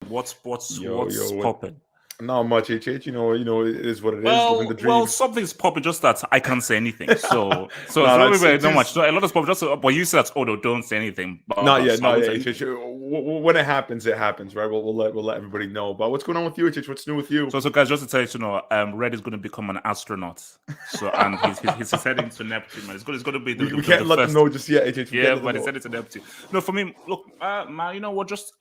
What's What? popping? Not much, HH. It is what it is. Living the Well, dream. something's popping. Just that I can't say anything. So No, no, not much. So a lot of stuff. Just but you said, "Oh no, don't say anything." Blah, not blah. yet, So I not won't yet, say HH. anything. When it happens, right? We'll let everybody know. But what's going on with you, HH? What's new with you? So guys, just to tell you, Red is going to become an astronaut. So and he's heading to Neptune, man. It's going to be We can't let them first. know just yet, HH. Yeah, but he's heading to Neptune. No, for me, look, man, you know what? Just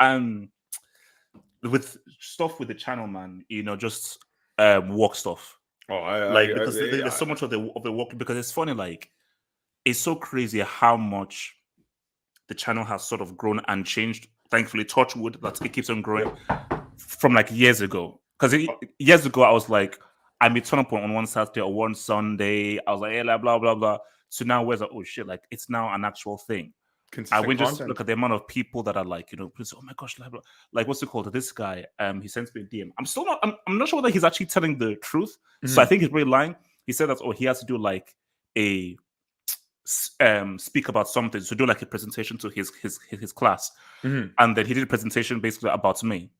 with stuff with the channel, man. Just work stuff. Like because there's so much of the work. Because it's funny, like it's so crazy how much the channel has sort of grown and changed. Thankfully, touch wood, that it keeps on growing from like years ago. Because years ago, I was like, I may turn up on one Saturday or one Sunday. I was like, hey, blah blah blah. So now, where's like, oh shit, like it's now an actual thing. I went just look at the amount of people that are like, oh my gosh, like what's it called? This guy, he sent me a DM. I'm not sure whether he's actually telling the truth. So I think he's really lying. He said that, he has to do like a speak about something, to do like a presentation to his class, and then he did a presentation basically about me,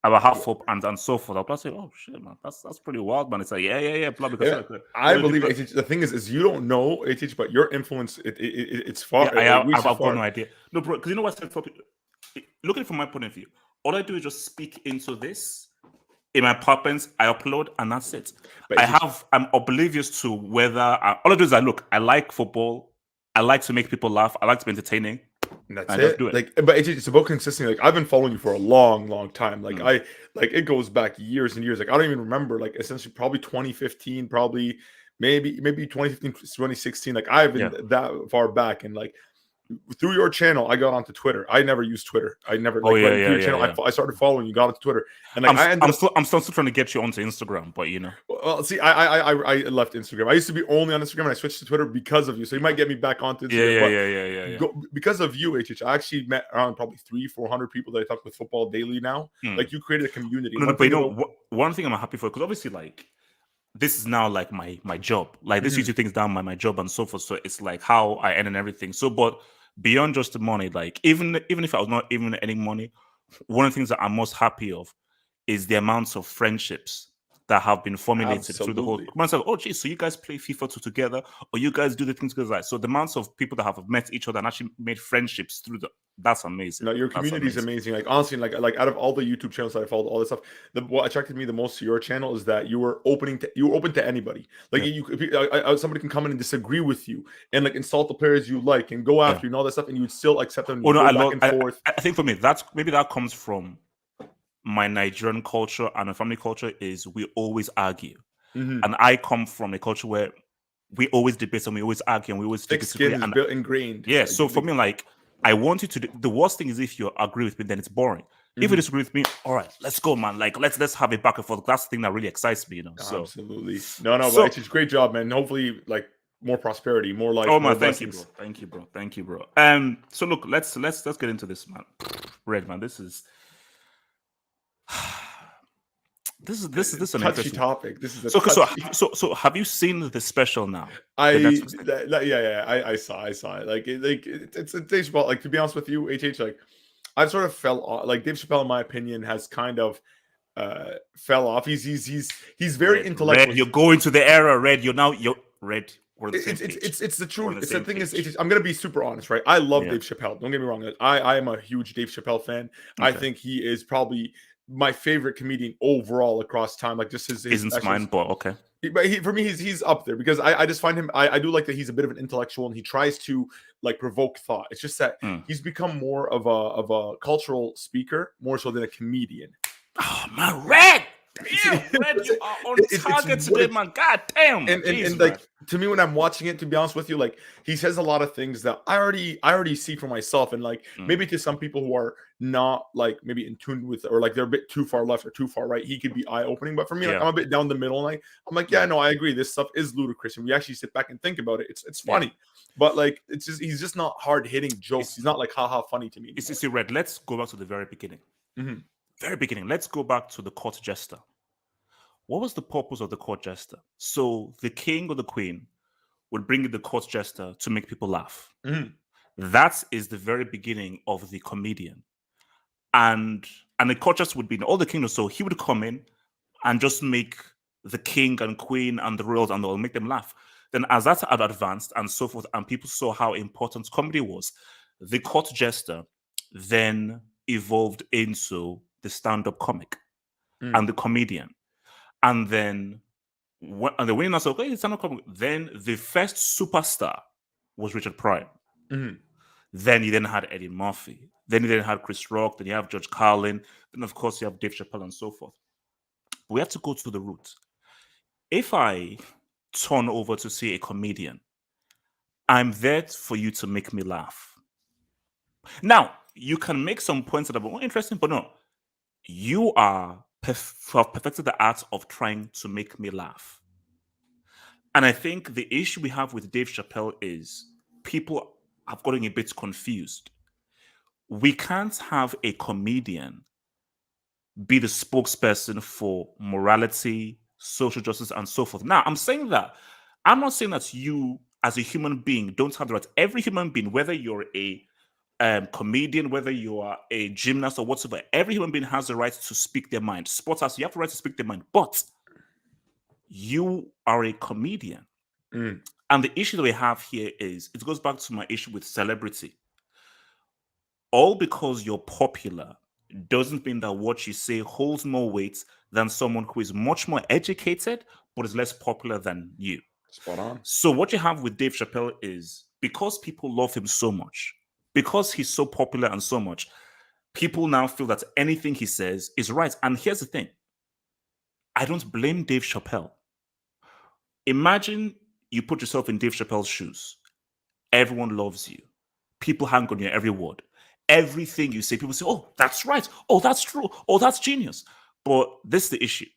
about half up and so forth. I was like, oh shit, man, that's pretty wild, man. It's like yeah, blah, because I believe HH. The thing is you don't know HH, but your influence it's far. Yeah, I've got no idea. No, bro, because you know what I said. Looking from my point of view, all I do is just speak into this. In my poppins, I upload and that's it. But I'm oblivious to whether all I do is I like football. I like to make people laugh. I like to be entertaining. And that's it. Just do it. Like, but it's about consistency. Like I've been following you for a long time. Like it goes back years and years. Like I don't even remember. Like essentially, probably 2015, probably maybe 2015, 2016. Like I've been that far back, and like through your channel, I got onto Twitter. I never used Twitter. I never through your channel. I started following you, got onto Twitter, and like I'm still trying to get you onto Instagram, but Well, see, I left Instagram. I used to be only on Instagram, and I switched to Twitter because of you. So you might get me back onto Instagram. Yeah. Because of you, HH, I actually met around probably 300-400 people that I talk with football daily now. Like you created a community. No, but one thing I'm happy for, because obviously like this is now like my job. Like this YouTube thing is down my job and so forth. So it's like how I earn and everything. So, but beyond just the money, like even if I was not even earning money, one of the things that I'm most happy of is the amounts of friendships that have been formulated through the whole. Oh, geez, so you guys play FIFA together, or you guys do the things together. So the amounts of people that have met each other and actually made friendships through that's amazing. No, your community is amazing. Like honestly, like out of all the YouTube channels that I followed, all this stuff, what attracted me the most to your channel is that you were open to anybody. Like somebody can come in and disagree with you and like insult the players you like and go after you and all that stuff, and you would still accept them. Oh no, I think for me that comes from my Nigerian culture and my family culture is we always argue. And I come from a culture where we always debate and we always argue and we always disagree. Thick skin is built ingrained. Yeah, so for me, like I want you to the worst thing is if you agree with me, then it's boring. If you disagree with me, all right, let's go, man. Like let's have a back and forth. That's the thing that really excites me, So absolutely. No, but it's great job, man. Hopefully, like more prosperity, more life. Oh man, thank you, bro. So look, let's get into this, man. Red, man, this is an touchy topic. This is so have you seen the special now? I saw it. Like it's a Dave Chappelle. Like to be honest with you, HH, like I've sort of fell off. Like Dave Chappelle, in my opinion, has kind of fell off. He's very intellectual. Red, you're going to the era, Red. You're Red. It's the truth. It's the thing is, I'm gonna be super honest, right? I love Dave Chappelle. Don't get me wrong. I am a huge Dave Chappelle fan. Okay. I think he is probably my favorite comedian overall across time. Like just his isn't mine, but okay. But for me, he's up there because I just find him. I do like that he's a bit of an intellectual and he tries to like provoke thought. It's just that he's become more of a cultural speaker more so than a comedian. Oh man, Red. Damn, Red, you are on target today, man. God damn. And like to me, when I'm watching it, to be honest with you, like he says a lot of things that I already see for myself, and like maybe to some people who are not like maybe in tune with, or like they're a bit too far left or too far right, he could be eye opening. But for me, like I'm a bit down the middle, and I'm like, yeah, no, I agree. This stuff is ludicrous, and we actually sit back and think about it. It's funny, but like he's just not hard hitting jokes. He's not like haha funny to me. See, Red. Let's go back to the very beginning. Very beginning. Let's go back to the court jester. What was the purpose of the court jester? So the king or the queen would bring in the court jester to make people laugh. That is the very beginning of the comedian. and the courtiers would be in all the kingdoms. So he would come in and just make the king and queen and the royals and all make them laugh. Then as that had advanced and so forth, and people saw how important comedy was, the court jester then evolved into the stand-up comic and the comedian. And then and the winning said, okay, stand-up comic. Then the first superstar was Richard Pryor. Then you then had Eddie Murphy. Then you then had Chris Rock. Then you have George Carlin. Then of course you have Dave Chappelle and so forth. We have to go to the root. If I turn over to see a comedian, I'm there for you to make me laugh. Now, you can make some points that are more interesting, but no, you have perfected the art of trying to make me laugh. And I think the issue we have with Dave Chappelle is people have gotten a bit confused. We can't have a comedian be the spokesperson for morality, social justice, and so forth. Now, I'm not saying that you, as a human being, don't have the right. Every human being, whether you're a comedian, whether you are a gymnast or whatever, every human being has the right to speak their mind. Sports, you have the right to speak their mind, but you are a comedian. And the issue that we have here is, it goes back to my issue with celebrity. All because you're popular doesn't mean that what you say holds more weight than someone who is much more educated but is less popular than you. Spot on. So what you have with Dave Chappelle is, because people love him so much, because he's so popular and so much, people now feel that anything he says is right. And here's the thing. I don't blame Dave Chappelle. Imagine you put yourself in Dave Chappelle's shoes. Everyone loves you. People hang on your every word. Everything you say, people say, oh, that's right. Oh, that's true. Oh, that's genius. But this is the issue.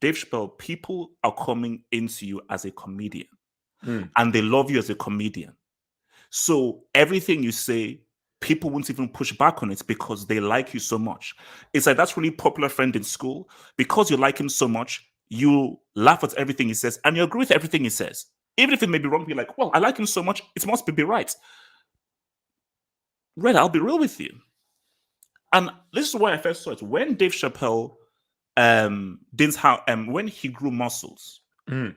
Dave Chappelle, people are coming into you as a comedian and they love you as a comedian. So everything you say, people won't even push back on it because they like you so much. It's like that's really popular friend in school. Because you like him so much, you laugh at everything he says and you agree with everything he says. Even if it may be wrong, be like, well, I like him so much, it must be right. Red, I'll be real with you. And this is why I first saw it. When Dave Chappelle when he grew muscles, and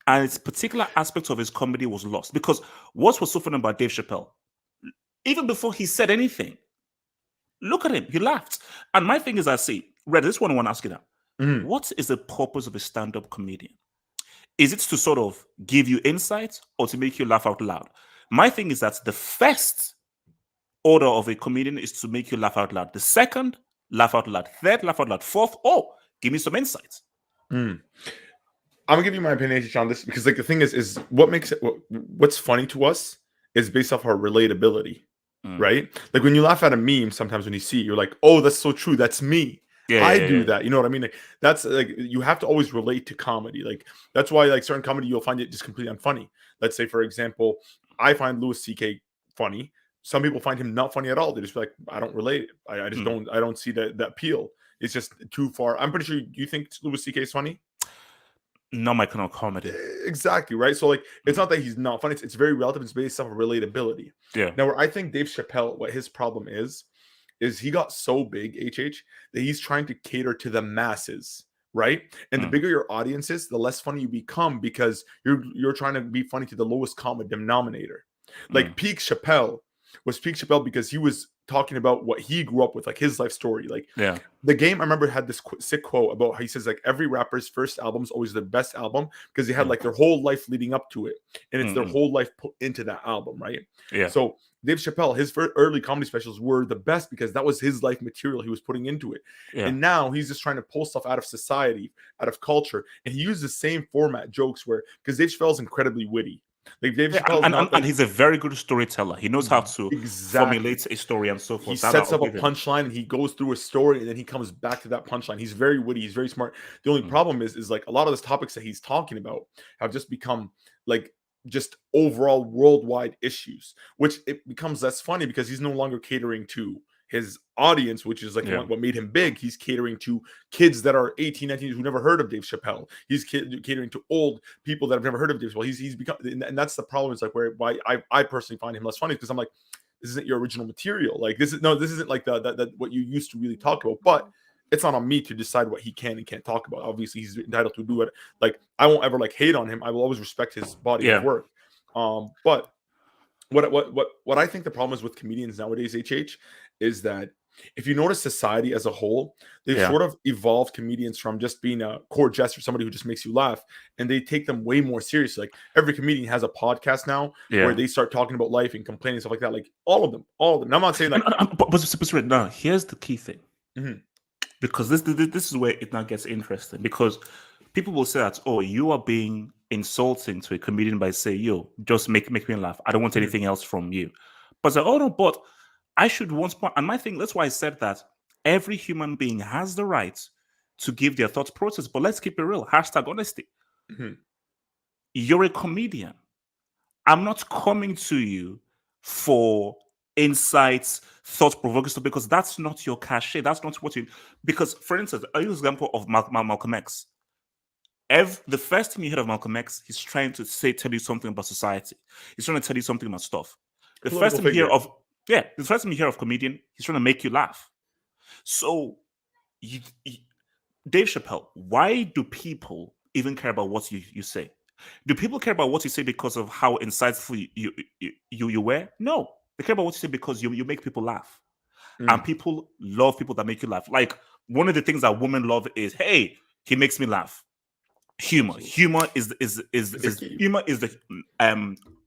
its particular aspect of his comedy was lost. Because what was so funny about Dave Chappelle, even before he said anything, look at him, he laughed. And my thing is, I say, Red, this one I want to ask you now. What is the purpose of a stand-up comedian? Is it to sort of give you insight or to make you laugh out loud? My thing is that the first order of a comedian is to make you laugh out loud. The second, laugh out loud. Third, laugh out loud. Fourth, oh, give me some insights. I'm gonna give you my opinion on this because, like, the thing is what makes it what's funny to us is based off our relatability, right? Like when you laugh at a meme, sometimes when you see it, you're like, oh, that's so true. That's me. I do that. You know what I mean? Like, that's like, you have to always relate to comedy. Like, that's why, like, certain comedy you'll find it just completely unfunny. Let's say, for example, I find Louis C.K. funny. Some people find him not funny at all. They just be like, I don't relate. I just don't see that appeal. It's just too far. I'm pretty sure you think Louis C.K. is funny. Not my kind of comedy. Exactly, right? So, like, it's not that he's not funny. It's very relative. It's based off of relatability. Yeah. Now, where I think Dave Chappelle, what his problem is he got so big, HH, that he's trying to cater to the masses, right? And the bigger your audience is, the less funny you become because you're trying to be funny to the lowest common denominator. Like Peak Chappelle was Peak Chappelle because he was talking about what he grew up with, like his life story. Like, The Game, I remember, had this sick quote about how he says, like, every rapper's first album is always their best album because they had like their whole life leading up to it, and it's their whole life put into that album, right? So Dave Chappelle, his early comedy specials were the best because that was his life material he was putting into it. And now he's just trying to pull stuff out of society, out of culture, and he used the same format jokes where, because Dave Chappelle's incredibly witty. Like Dave Chappelle, and he's a very good storyteller. He knows how to formulate a story and so forth. He sets up a punchline and he goes through a story and then he comes back to that punchline. He's very witty. He's very smart. The only problem is like a lot of the topics that he's talking about have just become like just overall worldwide issues, which it becomes less funny because he's no longer catering to his audience, which is like what made him big. He's catering to kids that are 18, 19 who never heard of Dave Chappelle. He's catering to old people that have never heard of Dave Chappelle. He's become, and that's the problem. It's like why I personally find him less funny because I'm like, this isn't your original material. Like this isn't like the what you used to really talk about. But it's not on me to decide what he can and can't talk about. Obviously, he's entitled to do it. Like I won't ever like hate on him. I will always respect his body of work. But what I think the problem is with comedians nowadays, HH, is that if you notice society as a whole, they've sort of evolved comedians from just being a core jester, somebody who just makes you laugh, and they take them way more seriously. Like every comedian has a podcast now where they start talking about life and complaining and stuff like that. Like all of them. And I'm not saying like, but now here's the key thing, because this is where it now gets interesting, because people will say that, oh, you are being insulting to a comedian by saying, yo, just make me laugh. I don't want anything else from you. But say, oh no, but I should once more, and my thing, that's why I said that every human being has the right to give their thought process. But let's keep it real. Hashtag honesty. You're a comedian. I'm not coming to you for insights, thought-provoking stuff, because that's not your cachet. That's not what you. Because, for instance, I use the example of Malcolm X. The first time you heard of Malcolm X, he's trying to tell you something about society. He's trying to tell you something about stuff. The first time you hear of comedian, he's trying to make you laugh. So, Dave Chappelle, why do people even care about what you say? Do people care about what you say because of how insightful you were? No, they care about what you say because you make people laugh, and people love people that make you laugh. Like one of the things that women love is, hey, he makes me laugh. Humor is the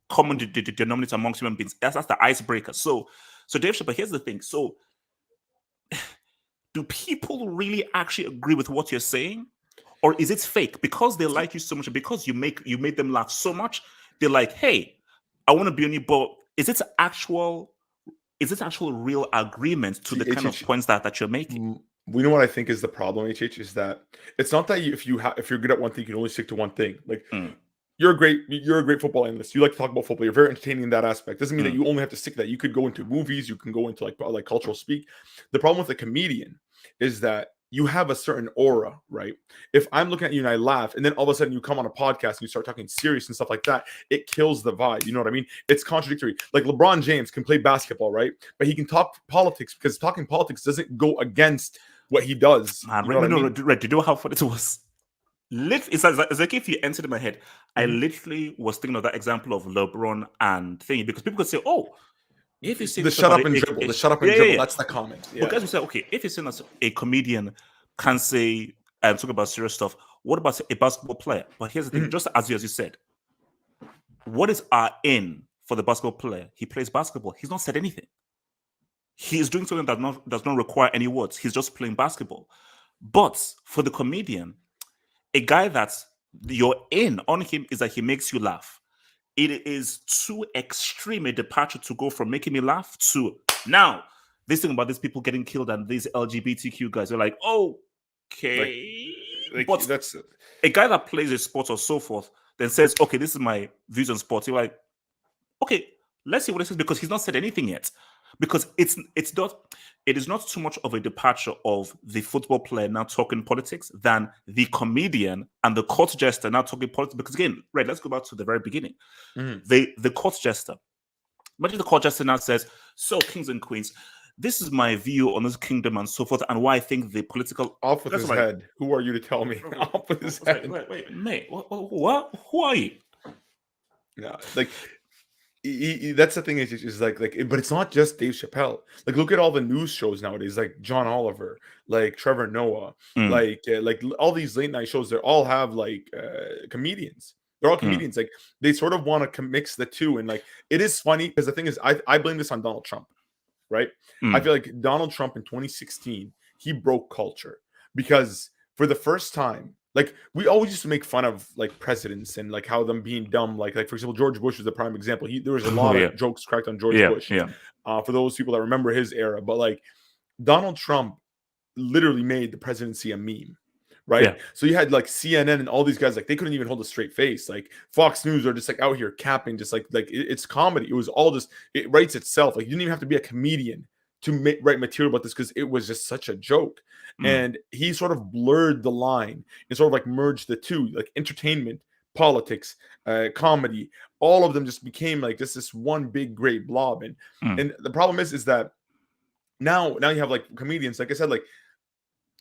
common denominator amongst human beings. That's the icebreaker. So Dave Chappelle, here's the thing. So do people really actually agree with what you're saying? Or is it fake? Because they like you so much, because you made them laugh so much, they're like, hey, I want to be on your boat. Is it actual real agreement to the kind of points that you're making? We know what I think is the problem, HH, is that it's not that if you're good at one thing, you can only stick to one thing. Like you're a great football analyst. You like to talk about football. You're very entertaining in that aspect. Doesn't mean that you only have to stick to that. You could go into movies. You can go into like cultural speak. The problem with a comedian is that you have a certain aura, right? If I'm looking at you and I laugh, and then all of a sudden you come on a podcast and you start talking serious and stuff like that, it kills the vibe. You know what I mean? It's contradictory. Like LeBron James can play basketball, right? But he can talk politics, because talking politics doesn't go against what he does. Man, you know do you know how funny it was? It's like if you entered in my head, I literally was thinking of that example of LeBron and thingy, because people could say, oh, if you say the shut up and dribble, that's the comment. Yeah. But guys will say, okay, if you're saying that a comedian can say talk about serious stuff, what about a basketball player? But here's the thing, just as you said, what is our in for the basketball player? He plays basketball. He's not said anything. He is doing something that does not require any words. He's just playing basketball. But for the comedian, a guy that's your in on him is that he makes you laugh. It is too extreme a departure to go from making me laugh to now this thing about these people getting killed and these LGBTQ guys. They're like, okay. But that's a guy that plays a sport or so forth then says, okay, this is my views on sports. You're like, okay, let's see what it says, because he's not said anything yet. Because it is not too much of a departure of the football player now talking politics than the comedian and the court jester now talking politics. Because again, right, let's go back to the very beginning. The court jester. Imagine the court jester now says, so kings and queens, this is my view on this kingdom and so forth, and why I think the political... Off with his head. Who are you to tell me? Off with his head. Wait, mate, what? Who are you? Yeah, like... that's the thing, is like, but it's not just Dave Chappelle. Like, look at all the news shows nowadays, like John Oliver, like Trevor Noah, like all these late night shows. They all have like comedians. They're all comedians. Like they sort of want to mix the two, and like it is funny because the thing is, I blame this on Donald Trump, right? I feel like Donald Trump in 2016 he broke culture, because for the first time. Like we always used to make fun of like presidents and like how them being dumb. Like for example, George Bush was the prime example. There was a lot of jokes cracked on George Bush. For those people that remember his era. But like Donald Trump literally made the presidency a meme, right? Yeah. So you had like CNN and all these guys, like they couldn't even hold a straight face. Like Fox News are just like out here capping, just like it's comedy. It was all just, it writes itself. Like you didn't even have to be a comedian to write material about this, because it was just such a joke. And he sort of blurred the line and sort of like merged the two, like entertainment politics, comedy, all of them just became like just this one big great blob. And the problem is that now you have like comedians, like I said, like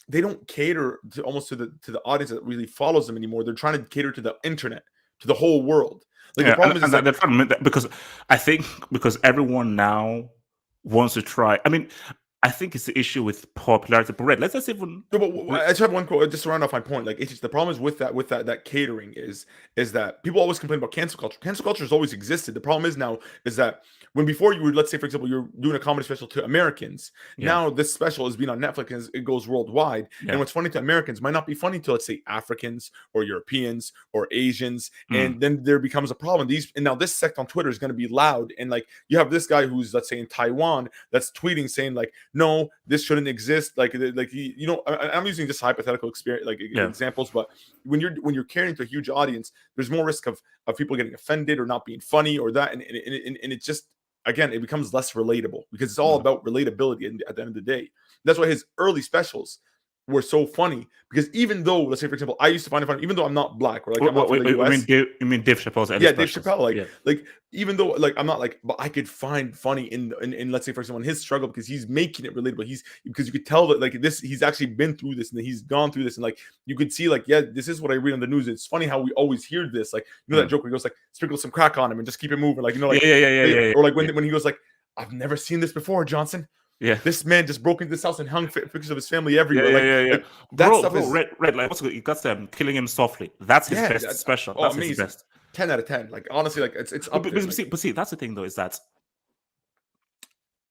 they don't cater to almost to the audience that really follows them anymore. They're trying to cater to the internet, to the whole world. Like the problem is that they're trying to make that, because I think because everyone now wants to try. I mean, I think it's the issue with popularity. But Red, let's just even. No, but I just have one quote just to round off my point. Like, it's just the problem is with that catering is that people always complain about cancel culture. Cancel culture has always existed. The problem is now is that when before you would, let's say for example, you're doing a comedy special to Americans. Now this special is being on Netflix and it goes worldwide. And what's funny to Americans might not be funny to, let's say, Africans or Europeans or Asians. And then there becomes a problem. And now this sect on Twitter is going to be loud. And like you have this guy who's, let's say, in Taiwan that's tweeting saying like, no, this shouldn't exist. Like you know, I'm using just hypothetical experience, like examples, but when you're catering to a huge audience, there's more risk of people getting offended or not being funny or that, and it just, again, it becomes less relatable because it's all about relatability at the end of the day. That's why his early specials were so funny, because even though, let's say for example, I used to find it funny, even though I'm not black or like I'm not from the US. You mean Dave Chappelle's Dave Chappelle, like even though like I'm not like, but I could find funny in let's say for example in his struggle, because he's making it relatable. Because you could tell that like this, he's actually been through this and he's gone through this, and like you could see like, yeah, this is what I read on the news. It's funny how we always hear this, like, you know, that joke where he goes like, sprinkle some crack on him and just keep it moving, like, you know, like or like when he goes like, I've never seen this before, Johnson. Yeah, this man just broke into this house and hung pictures of his family everywhere. Like, that stuff is red. Like what's good? You got them killing him softly. That's his best special. That's his best. 10 out of 10. Like honestly, like it's up there. But see, that's the thing though, is that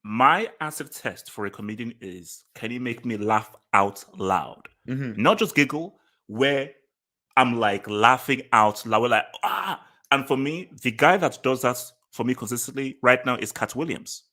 my acid test for a comedian is, can he make me laugh out loud? Not just giggle, where I'm like laughing out loud. We're like, ah. And for me, the guy that does that for me consistently right now is Cat Williams.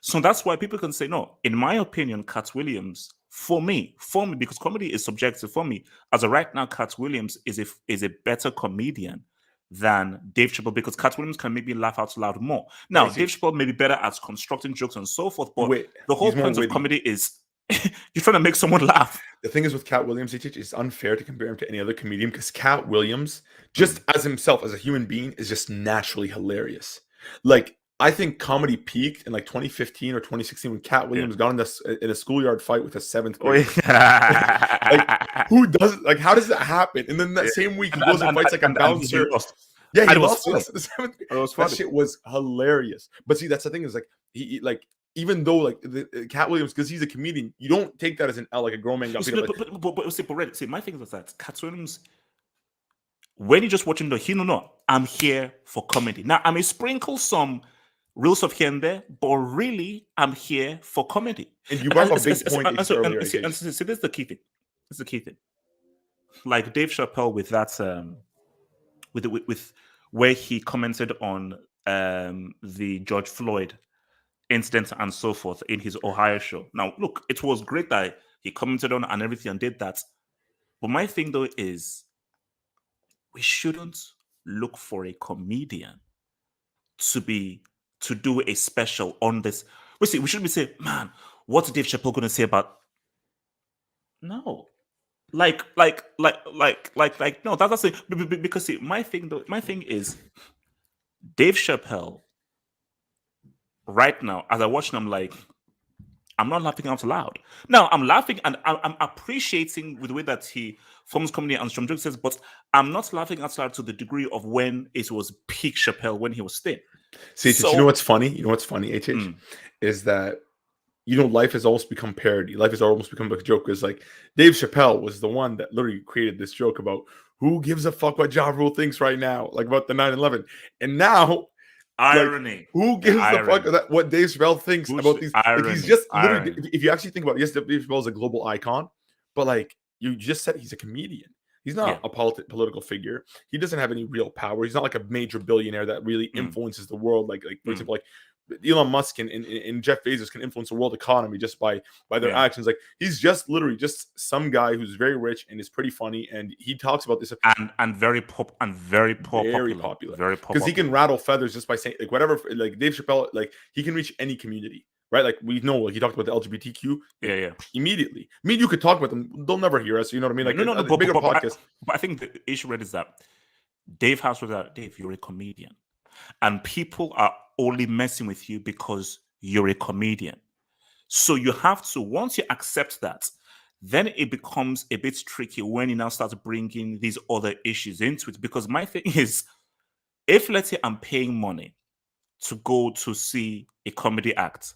So that's why people can say, no, in my opinion, Cat Williams, for me, because comedy is subjective, for me, as of right now, Cat Williams is a better comedian than Dave Chappelle, because Cat Williams can make me laugh out loud more. Now, Dave Chappelle may be better at constructing jokes and so forth, but the whole point of comedy is you're trying to make someone laugh. The thing is with Cat Williams, it's unfair to compare him to any other comedian, because Cat Williams, just as himself, as a human being, is just naturally hilarious. Like, I think comedy peaked in like 2015 or 2016 when Cat Williams got in a schoolyard fight with a 7th grader. Like, who does, like, how does that happen? And then that same week he goes and fights like a bouncer. Yeah, he lost to the 7th grade. That shit was hilarious. But see, that's the thing, is like he like, even though like the Cat Williams, because he's a comedian, you don't take that as an L, like a grown man got beat up. But my thing is that Cat Williams, when you're just watching I'm here for comedy. Now I may sprinkle some real stuff here and there, but really, I'm here for comedy. And you brought up a big point earlier. See, this is the key thing. This is the key thing. Like Dave Chappelle with that, with where he commented on the George Floyd incident and so forth in his Ohio show. Now, look, it was great that he commented on and everything and did that. But my thing though is, we shouldn't look for a comedian to do a special on this. We shouldn't be saying, man, what's Dave Chappelle going to say about? No, like, no. That's it. Because see, my thing is, Dave Chappelle. Right now, as I watch him, I'm like, I'm not laughing out loud. Now, I'm laughing and I'm appreciating with the way that he forms comedy and some jokes, but I'm not laughing out loud to the degree of when it was peak Chappelle, when he was thin. See, you know what's funny? HH? Is that, you know, life has almost become parody. Life has almost become a joke. Because like Dave Chappelle was the one that literally created this joke about who gives a fuck what Ja Rule thinks right now, like about the 9/11. And now, irony. Like, who gives a fuck that what Dave Chappelle thinks about these? Like, he's just literally, if you actually think about it, yes, Dave Chappelle is a global icon, but like you just said, he's a comedian. He's not a political figure. He doesn't have any real power. He's not like a major billionaire that really influences the world. Like for example, like Elon Musk and Jeff Bezos can influence the world economy just by their actions. Like, he's just literally just some guy who's very rich and is pretty funny, and he talks about this and very popular because he can rattle feathers just by saying like whatever. Like Dave Chappelle, like he can reach any community. Right, like we know, like he talked about the LGBTQ. Immediately. I mean, you could talk about them; they'll never hear us. You know what I mean? Like, no, bigger podcast. But I think the issue is that Dave has with that. Dave, you're a comedian, and people are only messing with you because you're a comedian. So you have to, once you accept that, then it becomes a bit tricky when you now start bringing these other issues into it. Because my thing is, if let's say I'm paying money to go to see a comedy act,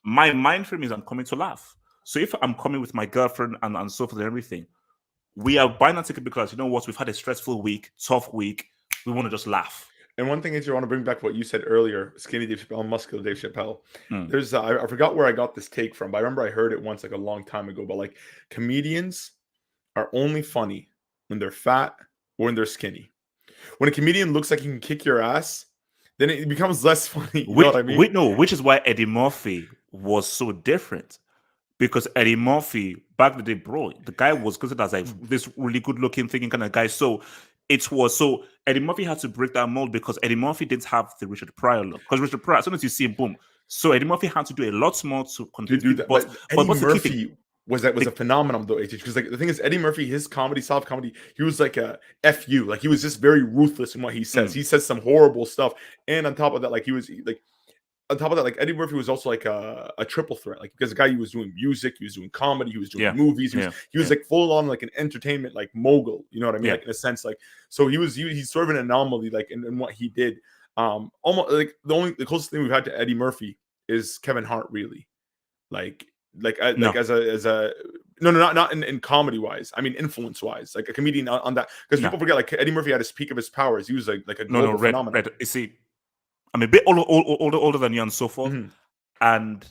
my mind frame is I'm coming to laugh. So if I'm coming with my girlfriend and so forth and everything, we are buying a ticket because, you know what, we've had a stressful week, tough week. We want to just laugh. And one thing is, you want to bring back what you said earlier, skinny Dave Chappelle, muscular Dave Chappelle. There's, I forgot where I got this take from, but I remember I heard it once, like a long time ago. But like, comedians are only funny when they're fat or when they're skinny. When a comedian looks like he can kick your ass, then it becomes less funny. You know what I mean? Which is why Eddie Murphy was so different. Because Eddie Murphy, back the day, bro, the guy was considered as like this really good-looking, thinking kind of guy. So Eddie Murphy had to break that mold because Eddie Murphy didn't have the Richard Pryor look. Because Richard Pryor, as soon as you see him, boom. So Eddie Murphy had to do a lot more to convince do that. But Eddie Murphy was a phenomenon though, because like the thing is, Eddie Murphy, his comedy, soft comedy, he was like a fu. Like he was just very ruthless in what he says. He says some horrible stuff, and on top of that, like he was like. On top of that, like Eddie Murphy was also like a triple threat, like because the guy, he was doing music, he was doing comedy, he was doing movies, he was like full on like an entertainment like mogul, you know what I mean? Like in a sense, like so he's sort of an anomaly like in what he did. Almost like the closest thing we've had to Eddie Murphy is Kevin Hart, really, as a not in comedy wise. I mean influence wise, like a comedian on that, because people forget like Eddie Murphy at his peak of his powers, he was like a global phenomenon. Red, you see. I'm a bit older than you and so forth. And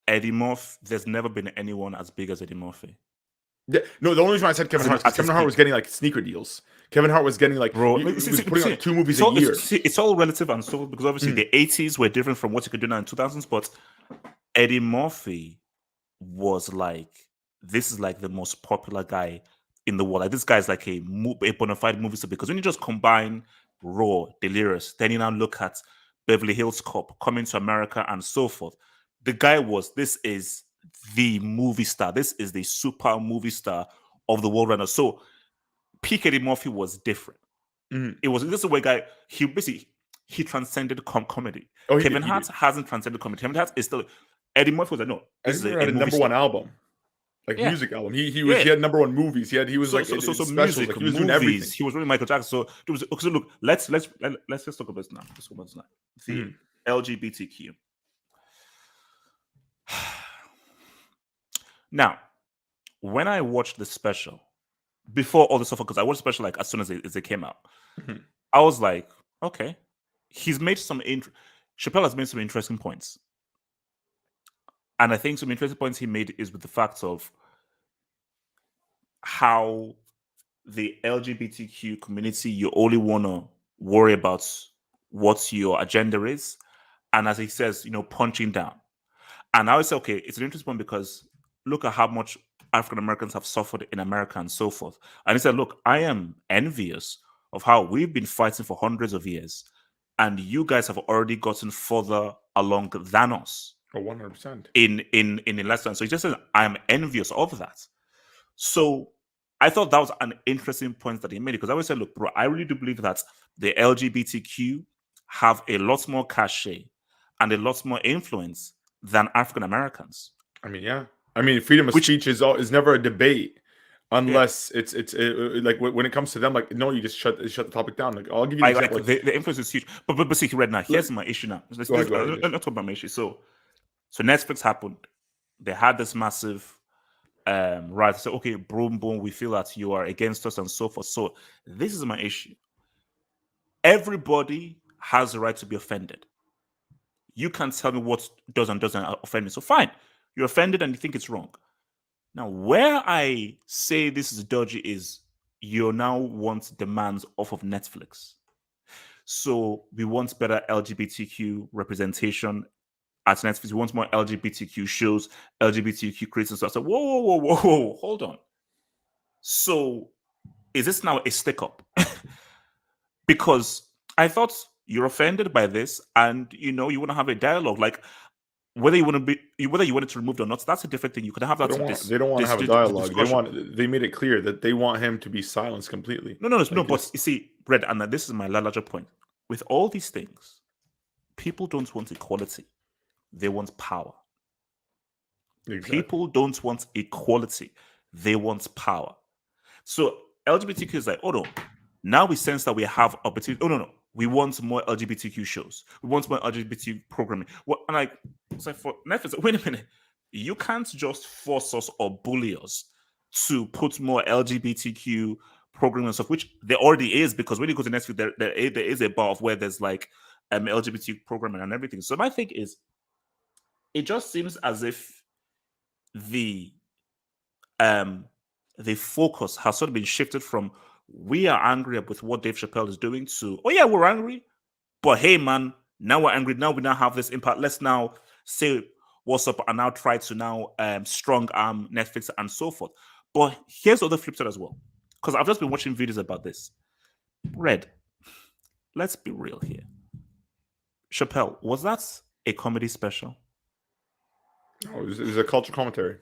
Eddie Murphy, there's never been anyone as big as Eddie Murphy. Yeah, no, the only reason I said Kevin Hart is because Kevin Hart was getting like sneaker deals. Kevin Hart was getting like, bro, he was putting out 2 movies a year. It's all relative and so forth, because obviously the 80s were different from what you could do now in 2000s. But Eddie Murphy was like, this is like the most popular guy in the world. Like this guy's like a bona fide movie star, because when you just combine Raw, Delirious, then you now look at Beverly Hills Cop, Coming to America, and so forth. The guy this is the movie star. This is the super movie star of the world right now. So peak Eddie Murphy was different. This is the way guy, he transcended comedy. Kevin Hart hasn't transcended comedy. Kevin Hart is still, Eddie Murphy was like, no, this is a number one album. Like music album, he had number one movies. He was like specials. Music, like he was movies, doing everything. He was really Michael Jackson. So look, let's talk about this now. The LGBTQ. Now, when I watched the special before all the stuff, because I watched the special like as soon as it came out, I was like, okay, he's made Chappelle has made some interesting points. And I think some interesting points he made is with the fact of how the LGBTQ community, you only want to worry about what your agenda is. And as he says, punching down. And I always say, okay, it's an interesting point because look at how much African Americans have suffered in America and so forth. And he said, look, I am envious of how we've been fighting for hundreds of years. And you guys have already gotten further along than us. 100%. In the last time. So he just says, I'm envious of that. So I thought that was an interesting point that he made, because I always said, look, bro, I really do believe that the LGBTQ have a lot more cachet and a lot more influence than African Americans. I mean, yeah. I mean, freedom of speech is never a debate unless it's like when it comes to them, like, no, you just shut the topic down. Like, I'll give you an example. Like, the influence is huge. But see, right now, here's my issue now. Let's talk about my issue. So Netflix happened. They had this massive right. So okay, boom, we feel that you are against us and so forth. So this is my issue. Everybody has the right to be offended. You can't tell me what does and doesn't offend me. So fine, you're offended and you think it's wrong. Now, where I say this is dodgy is you now want demands off of Netflix. So we want better LGBTQ representation at Netflix. We want more LGBTQ shows, LGBTQ creators. So I said, whoa, hold on. So is this now a stick up? Because I thought you're offended by this and, you want to have a dialogue. Like, whether you want it to remove it or not, that's a different thing. You can have that. They don't want to have a dialogue. They made it clear that they want him to be silenced completely. No. But you see, Red, and this is my larger point. With all these things, people don't want equality; they want power. Exactly. People don't want equality; they want power. So LGBTQ is like, oh no, now we sense that we have opportunity. Oh no, we want more LGBTQ shows. We want more LGBT programming. And like, it's like for Netflix, wait a minute, you can't just force us or bully us to put more LGBTQ programming and stuff, which there already is, because when you go to Netflix, there is a bar of where there's like LGBT programming and everything. So my thing is, it just seems as if the focus has sort of been shifted from we are angry with what Dave Chappelle is doing to, oh yeah, we're angry, but hey man, now we're angry, now we now have this impact, let's now say what's up and now try to now strong arm Netflix and so forth. But here's the other flip side as well, because I've just been watching videos about this. Red, let's be real here. Chappelle, was that a comedy special? No, it was a cultural commentary.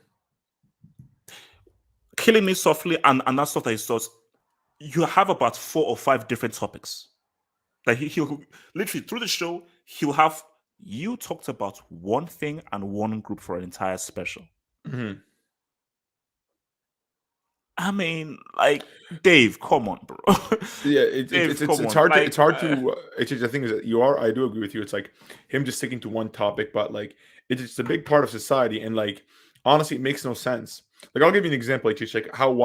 Killing Me Softly and that stuff that he starts, you have about 4 or 5 different topics. Like he'll literally through the show, he'll have you talked about one thing and one group for an entire special. Mm-hmm. I mean, like, Dave, come on, bro. Yeah, it's hard to. It's hard to. The thing is that I do agree with you. It's like him just sticking to one topic, but like it's a big part of society, and like honestly, it makes no sense. Like I'll give you an example, like how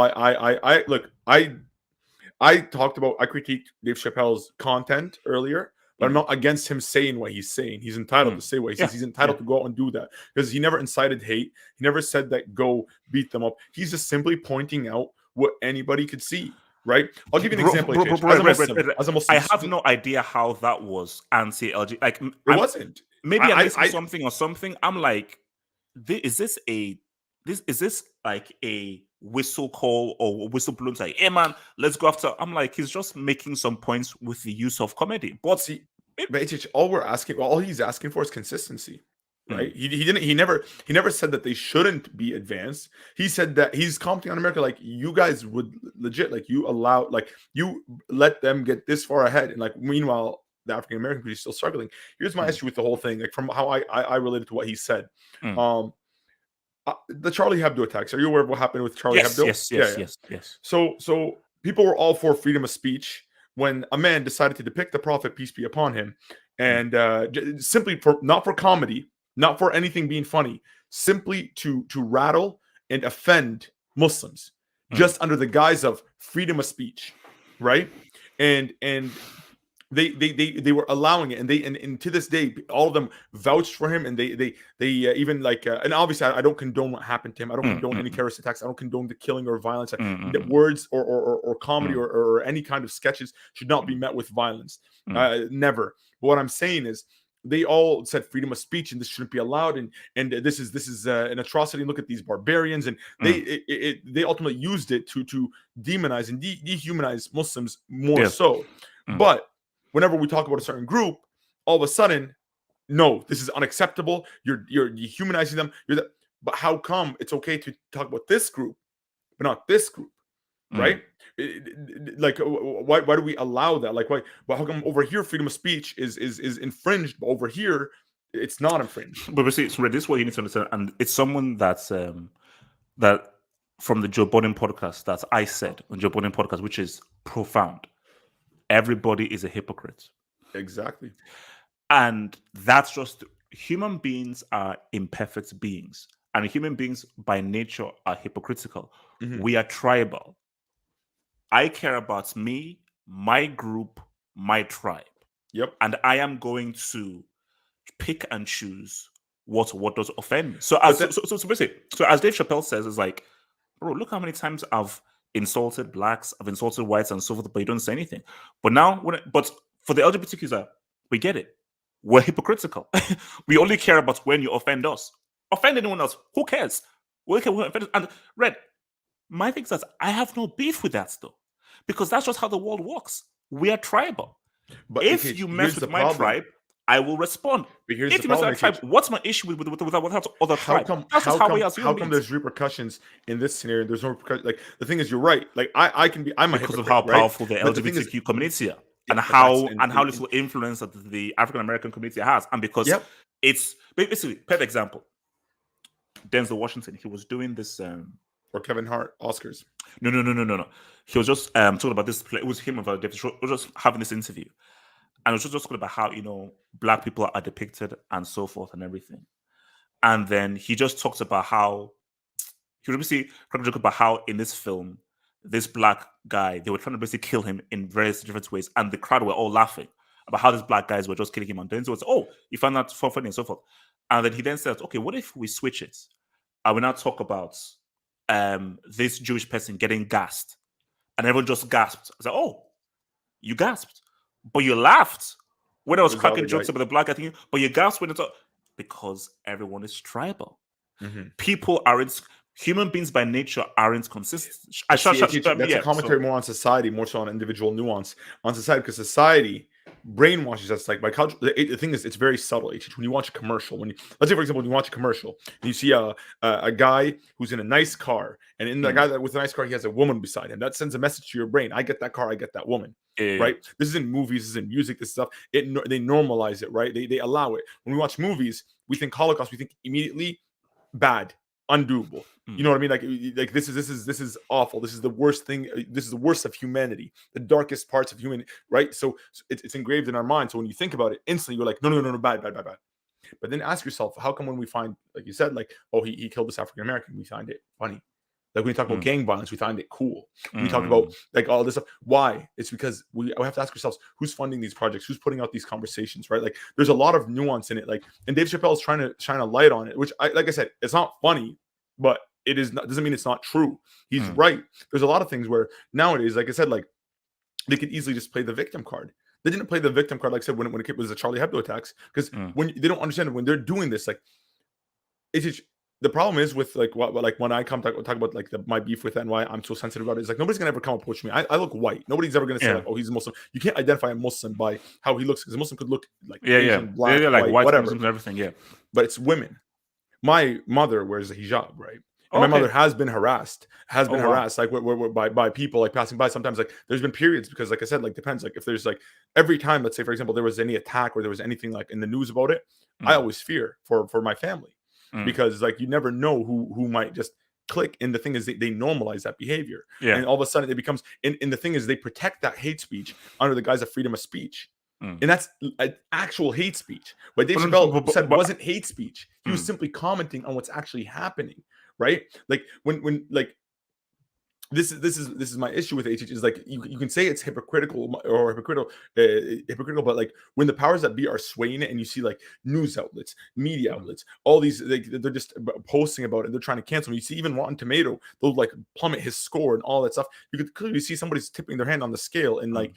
I talked about, I critiqued Dave Chappelle's content earlier, but I'm not against him saying what he's saying. He's entitled to say what he says. He's entitled to go out and do that because he never incited hate. He never said that go beat them up. He's just simply pointing out what anybody could see. Right? I'll give you an example. As a Muslim, I have no idea how that was anti-LGBT. Like it wasn't. Maybe I missed something or something. I'm like, is this like a whistle call or whistle blown like, hey man, let's go after? I'm like, he's just making some points with the use of comedy. But see, all he's asking for is consistency, right? He never said that they shouldn't be advanced. He said that he's commenting on America like, you guys would legit, like, you let them get this far ahead, and like meanwhile the African American community is still struggling. Here's my issue with the whole thing, like from how I related to what he said. The Charlie Hebdo attacks. Are you aware of what happened with Charlie Hebdo? Yes. So people were all for freedom of speech when a man decided to depict the Prophet, peace be upon him, and simply not for comedy, not for anything being funny, simply to rattle and offend Muslims, just under the guise of freedom of speech, right? And they were allowing it, and to this day, all of them vouched for him, and they even like, and obviously I don't condone what happened to him. I don't condone any terrorist attacks. I don't condone the killing or violence. The words or comedy or any kind of sketches should not be met with violence. Never. But what I'm saying is, they all said freedom of speech, and this shouldn't be allowed, and this is an atrocity. Look at these barbarians, and they ultimately used it to demonize and dehumanize Muslims more so. But whenever we talk about a certain group, all of a sudden, no, this is unacceptable. You're dehumanizing them. But how come it's okay to talk about this group, but not this group, right? Like, why do we allow that? Like, why? Well, how come over here freedom of speech is infringed, but over here it's not infringed? But see, this is what you need to understand, and it's someone that's that from the Joe Budden podcast that I said on Joe Budden podcast, which is profound. Everybody is a hypocrite. Exactly. And that's just, human beings are imperfect beings. And human beings by nature are hypocritical. We are tribal. I care about me, my group, my tribe. Yep. And I am going to pick and choose what does offend me. So as Dave Chappelle says, it's like, bro, look how many times I've insulted blacks, I've insulted whites and so forth, but you don't say anything. But now, but for the LGBTQs, we get it. We're hypocritical. We only care about when you offend us. Offend anyone else, who cares? We can offend us. And Red, my thing is that I have no beef with that though, because that's just how the world works. We are tribal. But if you mess with my tribe, I will respond. But here's If the you mess problem, that tribe, what's my issue with other tribe? That's just how we are as human how come beings. there's repercussions in this scenario? There's no repercussions. Like the thing is, you're right. Like I'm a because of hypocrite, how right? powerful the But the thing is, LGBTQ community are, yeah, and but that's how little influence that the African American community has, and because yep. it's basically perfect example. Denzel Washington, he was doing this. Or Kevin Hart Oscars. No. He was just talking about this. It was him about David. We were just having this interview, and it was just talking about how black people are depicted and so forth and everything. And then he just talked about how he was basically trying to joke about how in this film, this black guy, they were trying to basically kill him in various different ways, and the crowd were all laughing about how these black guys were just killing him. And Denzel was, oh, you found that funny and so forth. And then he then said, okay, what if we switch it? I will now talk about this Jewish person getting gassed, and everyone just gasped. I said, "Oh, you gasped, but you laughed when I was cracking jokes about the black guy, but you gasped when it's because everyone is tribal. Mm-hmm. People aren't human beings by nature aren't consistent. That's a commentary more on society, more so on individual nuance on society, because society brainwashes us like by culture. The thing is, it's very subtle. When you watch a commercial, let's say for example, when you watch a commercial and you see a guy who's in a nice car, and in the guy that with a nice car, he has a woman beside him. That sends a message to your brain: I get that car, I get that woman. Right? This is in movies, this is in music, this stuff. They normalize it, right? They allow it. When we watch movies, we think Holocaust, we think immediately bad, undoable. You know what I mean? Like this is awful. This is the worst thing. This is the worst of humanity, the darkest parts of human, right? So it's engraved in our mind. So when you think about it, instantly you're like, no, bad. But then ask yourself, how come when we find, like you said, like, oh, he killed this African American, we find it funny? Like when we talk about gang violence, we find it cool. We talk about like all this stuff. Why? It's because we have to ask ourselves, who's funding these projects? Who's putting out these conversations, right? Like there's a lot of nuance in it. Like, and Dave Chappelle is trying to shine a light on it, which like I said, it's not funny, but it is not, doesn't mean it's not true. He's right. There's a lot of things where nowadays, like I said, like they could easily just play the victim card. They didn't play the victim card, like I said, when it was the Charlie Hebdo attacks, because when they don't understand when they're doing this, like it's just, the problem is with like what like when I talk about like my beef with that and why I'm so sensitive about it is like nobody's gonna ever come approach me. I look white. Nobody's ever gonna say like, oh, he's a Muslim. You can't identify a Muslim by how he looks, because a Muslim could look like Asian, black, like white, whatever, Muslims and everything. But it's women. My mother wears a hijab, right? And my mother has been harassed, like by people like passing by. Sometimes like there's been periods, because like I said, like depends. Like if there's like every time, let's say for example, there was any attack or there was anything like in the news about it, I always fear for my family, because like you never know who might just click. And the thing is they normalize that behavior, and all of a sudden it becomes. And the thing is they protect that hate speech under the guise of freedom of speech. And that's an actual hate speech. What Dave Chappelle said wasn't hate speech. He was simply commenting on what's actually happening, right? Like when like this is my issue with HH is like you can say it's hypocritical, but like when the powers that be are swaying it, and you see like news outlets, media outlets, all these they're just posting about it, they're trying to cancel him. You see even Rotten Tomato, they'll like plummet his score and all that stuff. You could clearly see somebody's tipping their hand on the scale, and like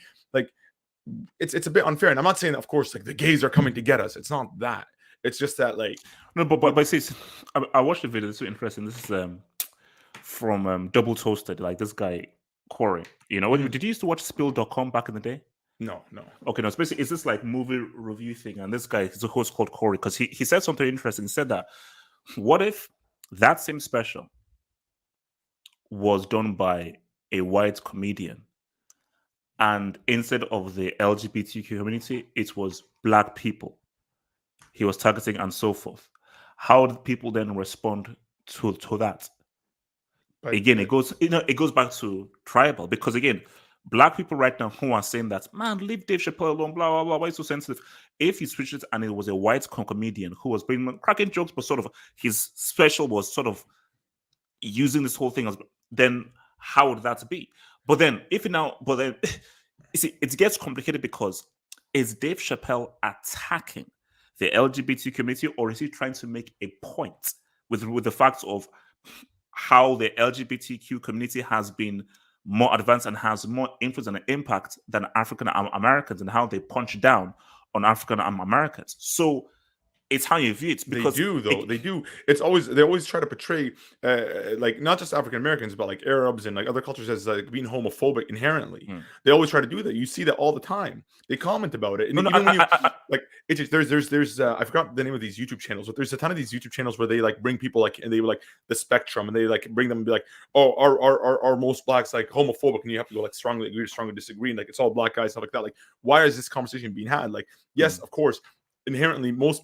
it's a bit unfair. And I'm not saying that, of course, like the gays are coming to get us. It's not that. It's just that like no, but see, I watched the video. It's so interesting. This is from Double Toasted, like this guy Corey. You know, did you used to watch Spill.com back in the day? No. Okay, no. It's basically it's this like movie review thing, and this guy is a host called Corey, because he said something interesting. He said that what if that same special was done by a white comedian, and instead of the LGBTQ community, it was black people he was targeting and so forth? How did people then respond to that? Again, it goes back to tribal, because again, black people right now who are saying that, man, leave Dave Chappelle alone, blah blah blah, why is so sensitive? If he switched it and it was a white comedian who was cracking jokes, but sort of his special was sort of using this whole thing as, then how would that be? But then you see, it gets complicated, because is Dave Chappelle attacking the LGBT community, or is he trying to make a point with the fact of how the LGBTQ community has been more advanced and has more influence and impact than African Americans, and how they punch down on African Americans? So it's how you view it. Because they do, though. They do. They always try to portray like not just African Americans, but like Arabs and like other cultures as like being homophobic inherently. They always try to do that. You see that all the time. They comment about it, and even when you like, it's there's I forgot the name of these YouTube channels, but there's a ton of these YouTube channels where they like bring people like, and they like the spectrum, and they like bring them and be like, oh, are most blacks like homophobic, and you have to go like strongly agree or strongly disagree, and like it's all black guys, stuff like that. Like, why is this conversation being had? Like, yes, of course, inherently most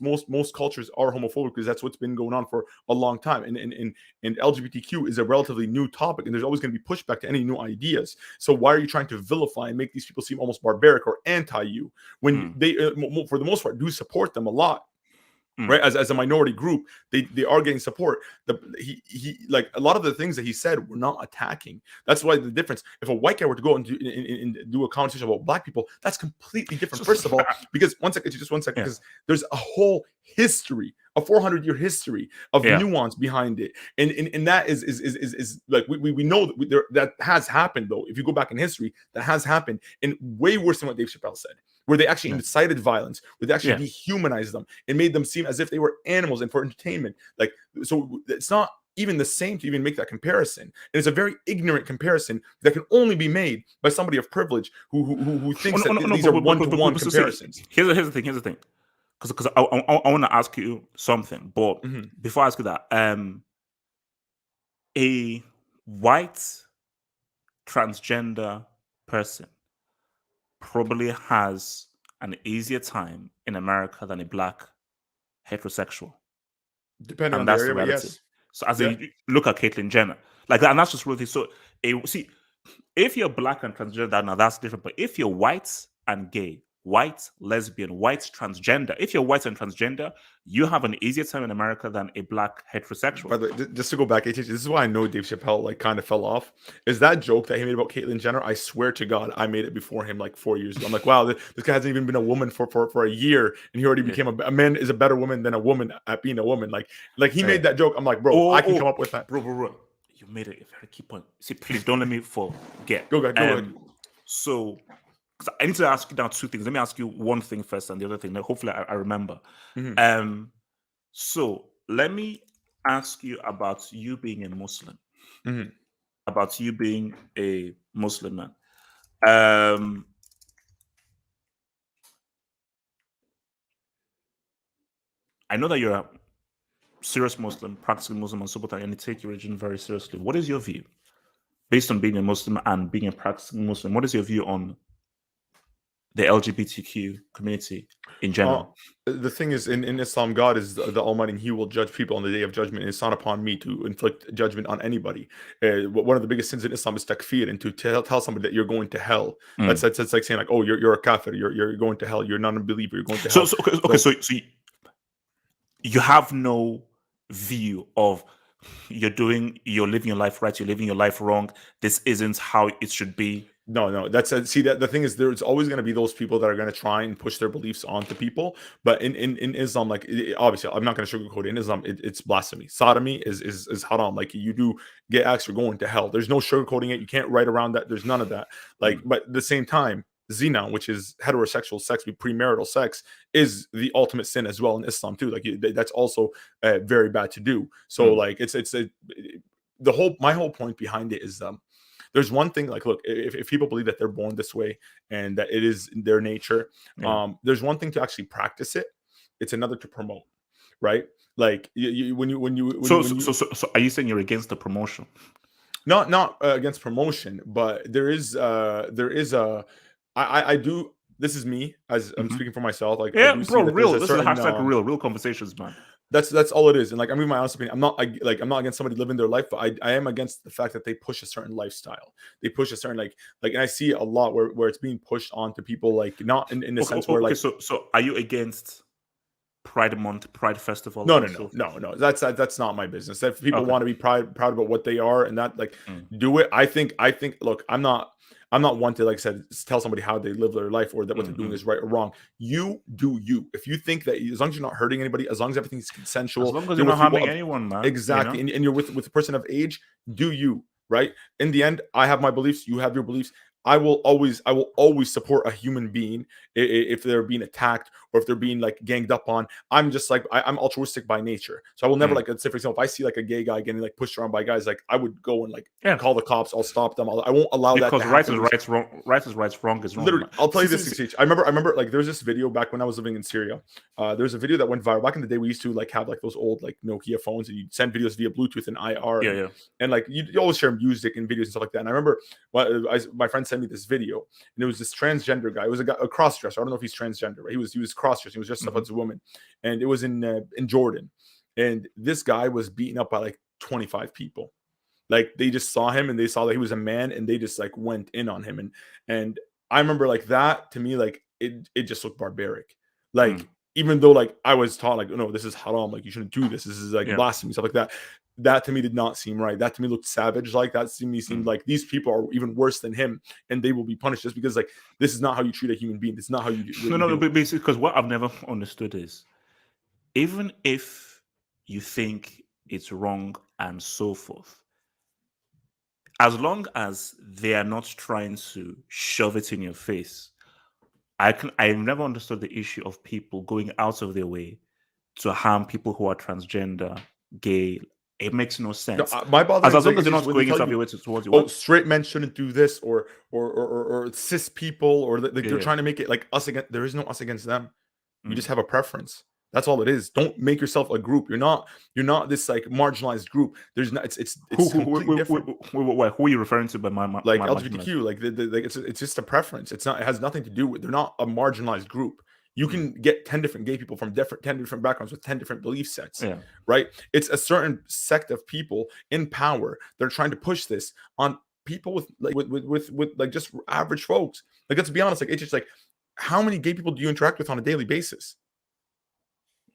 cultures are homophobic because that's what's been going on for a long time, and LGBTQ is a relatively new topic, and there's always going to be pushback to any new ideas. So why are you trying to vilify and make these people seem almost barbaric or anti-you when they for the most part do support them a lot? Right, as a minority group, they are getting support. He like a lot of the things that he said were not attacking. That's why the difference. If a white guy were to go and do a conversation about black people, that's completely different. First of all, because just one second, because there's a whole history, a 400-year history of nuance behind it, and that is like we know that has happened though. If you go back in history, that has happened, and way worse than what Dave Chappelle said, where they actually incited violence, where they actually dehumanized them and made them seem as if they were animals and for entertainment. Like, so it's not even the same to even make that comparison. And it's a very ignorant comparison that can only be made by somebody of privilege who thinks these are one-to-one comparisons. Here's the thing. Because I want to ask you something, but before I ask you that, a white transgender person probably has an easier time in America than a black heterosexual. Depending on the area, but yes. So as you look at Caitlyn Jenner, like that, and that's just really so. See, if you're black and transgender, now that's different. But if you're white and gay, white, lesbian, white, transgender. If you're white and transgender, you have an easier time in America than a black heterosexual. By the way, just to go back, this is why I know Dave Chappelle like kind of fell off. Is that joke that he made about Caitlyn Jenner? I swear to God, I made it before him like 4 years ago. I'm like, wow, this guy hasn't even been a woman for a year, and he already became a man is a better woman than a woman at being a woman. Like he made that joke. I'm like, bro, I can come up with that. Bro. You made it a very key point. See, please don't let me forget. Go ahead. So, because I need to ask you now two things. Let me ask you one thing first, and the other thing. Hopefully, I remember. So let me ask you about you being a Muslim. About you being a Muslim man. I know that you're a serious Muslim, practicing Muslim, and so forth, and you take your religion very seriously. What is your view, based on being a Muslim and being a practicing Muslim? What is your view on the LGBTQ community in general? The thing is, in Islam, God is the Almighty, and He will judge people on the Day of Judgment. And it's not upon me to inflict judgment on anybody. One of the biggest sins in Islam is takfir, and to tell somebody that you're going to hell. That's like saying like, oh, you're a kafir, you're going to hell, you're not a believer, you're going to hell. So you have no view of you're living your life right, you're living your life wrong. This isn't how it should be. No. That's see that the thing is, there's always going to be those people that are going to try and push their beliefs onto people. But in Islam, like obviously, I'm not going to sugarcoat it. In Islam, it's blasphemy. Sodomy is haram. Like you do get asked, you're going to hell. There's no sugarcoating it. You can't write around that. There's none of that. Like, but at the same time, zina, which is heterosexual sex, premarital sex, is the ultimate sin as well in Islam too. Like that's also very bad to do. So like my whole point behind it is there's one thing, like, look, if people believe that they're born this way and that it is their nature, there's one thing to actually practice it. It's another to promote, right? Like so are you saying you're against the promotion? Not against promotion, but there is I do. This is me as I'm speaking for myself. Like, bro, real. This is hashtag real conversations, man. That's all it is. And like, I'm giving my honest opinion. I'm not against somebody living their life, but I am against the fact that they push a certain lifestyle. They push a certain like, and I see a lot where it's being pushed onto people, like not in the sense where like. So are you against Pride Month, Pride Festival? No. That's not my business. If people want to be proud about what they are and that, like, do it. I think. Look, I'm not one to, like I said, tell somebody how they live their life or that what they're doing is right or wrong. You do you. If you think that, as long as you're not hurting anybody, as long as everything's consensual, as long as you're not harming anyone, man. Exactly, and you're with a person of age, do you, right? In the end, I have my beliefs, you have your beliefs. I will always support a human being if they're being attacked or if they're being like ganged up on. I'm just like I'm altruistic by nature, so I will never like, let's say for example, if I see like a gay guy getting like pushed around by guys, like I would go and like call the cops. I'll stop them. I won't allow that to happen. Because right is right, right is right, wrong is wrong. Literally, I'll tell you this. I remember like there's this video back when I was living in Syria. There's a video that went viral back in the day. We used to like have like those old like Nokia phones, and you'd send videos via Bluetooth and IR. And like you always share music and videos and stuff like that. And I remember my friend sent me this video, and it was this transgender guy. It was a cross dresser. I don't know if he's transgender, but he was cross dressing. He was dressed up as a woman, and it was in Jordan. And this guy was beaten up by like 25 people. Like they just saw him and they saw that he was a man, and they just like went in on him. And I remember like that to me, like it just looked barbaric. Like even though like I was taught like, no, this is haram, like you shouldn't do this. This is like blasphemy, stuff like that. That to me did not seem right. That to me looked savage. Like that to me seemed like these people are even worse than him, and they will be punished just because like this is not how you treat a human being. This is not how you do. No, but basically, because what I've never understood is even if you think it's wrong and so forth, as long as they are not trying to shove it in your face, I've never understood the issue of people going out of their way to harm people who are transgender, gay. It makes no sense. No, my bother as long as they're not going out of your way towards you. Oh, straight men shouldn't do this, or cis people, or they're trying to make it like us against. There is no us against them. You just have a preference. That's all it is. Don't make yourself a group. You're not this like marginalized group. There's not. It's completely different. Who are you referring to by my like LGBTQ? Like it's just a preference. It's not. It has nothing to do with. They're not a marginalized group. You can get 10 different gay people from 10 different backgrounds with 10 different belief sets, right? It's a certain sect of people in power. They're trying to push this on people with like just average folks. Like, let's be honest. Like, it's just like, how many gay people do you interact with on a daily basis?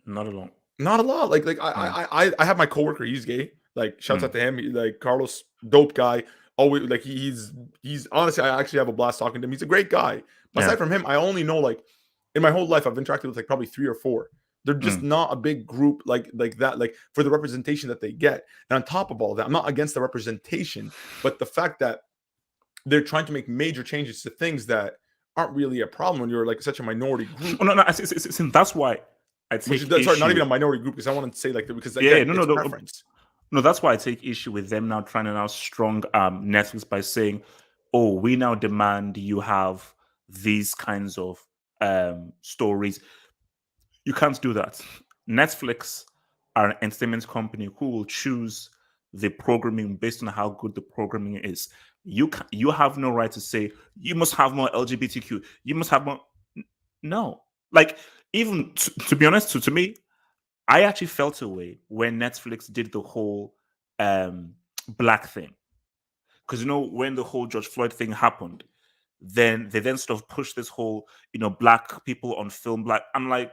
Not a lot. Not a lot. Like I have my coworker. He's gay. Like, shouts out to him. Like Carlos, dope guy. Always like he's honestly, I actually have a blast talking to him. He's a great guy. But aside from him, I only know like. In my whole life, I've interacted with like probably 3 or 4. They're just not a big group like that, like for the representation that they get. And on top of all that, I'm not against the representation, but the fact that they're trying to make major changes to things that aren't really a problem when you're like such a minority group. Oh, no, that's why I take issue. Sorry, not even a minority group, because I want to say like that because again, preference. No, that's why I take issue with them now trying to now strong Netflix by saying, oh, we now demand you have these kinds of stories. You can't do that. Netflix are an entertainment company who will choose the programming based on how good the programming is. You have no right to say you must have more LGBTQ. You must have more. No, like even to be honest, to me, I actually felt a way when Netflix did the whole black thing, because when the whole George Floyd thing happened. Then they sort of push this whole, black people on film, black. I'm like,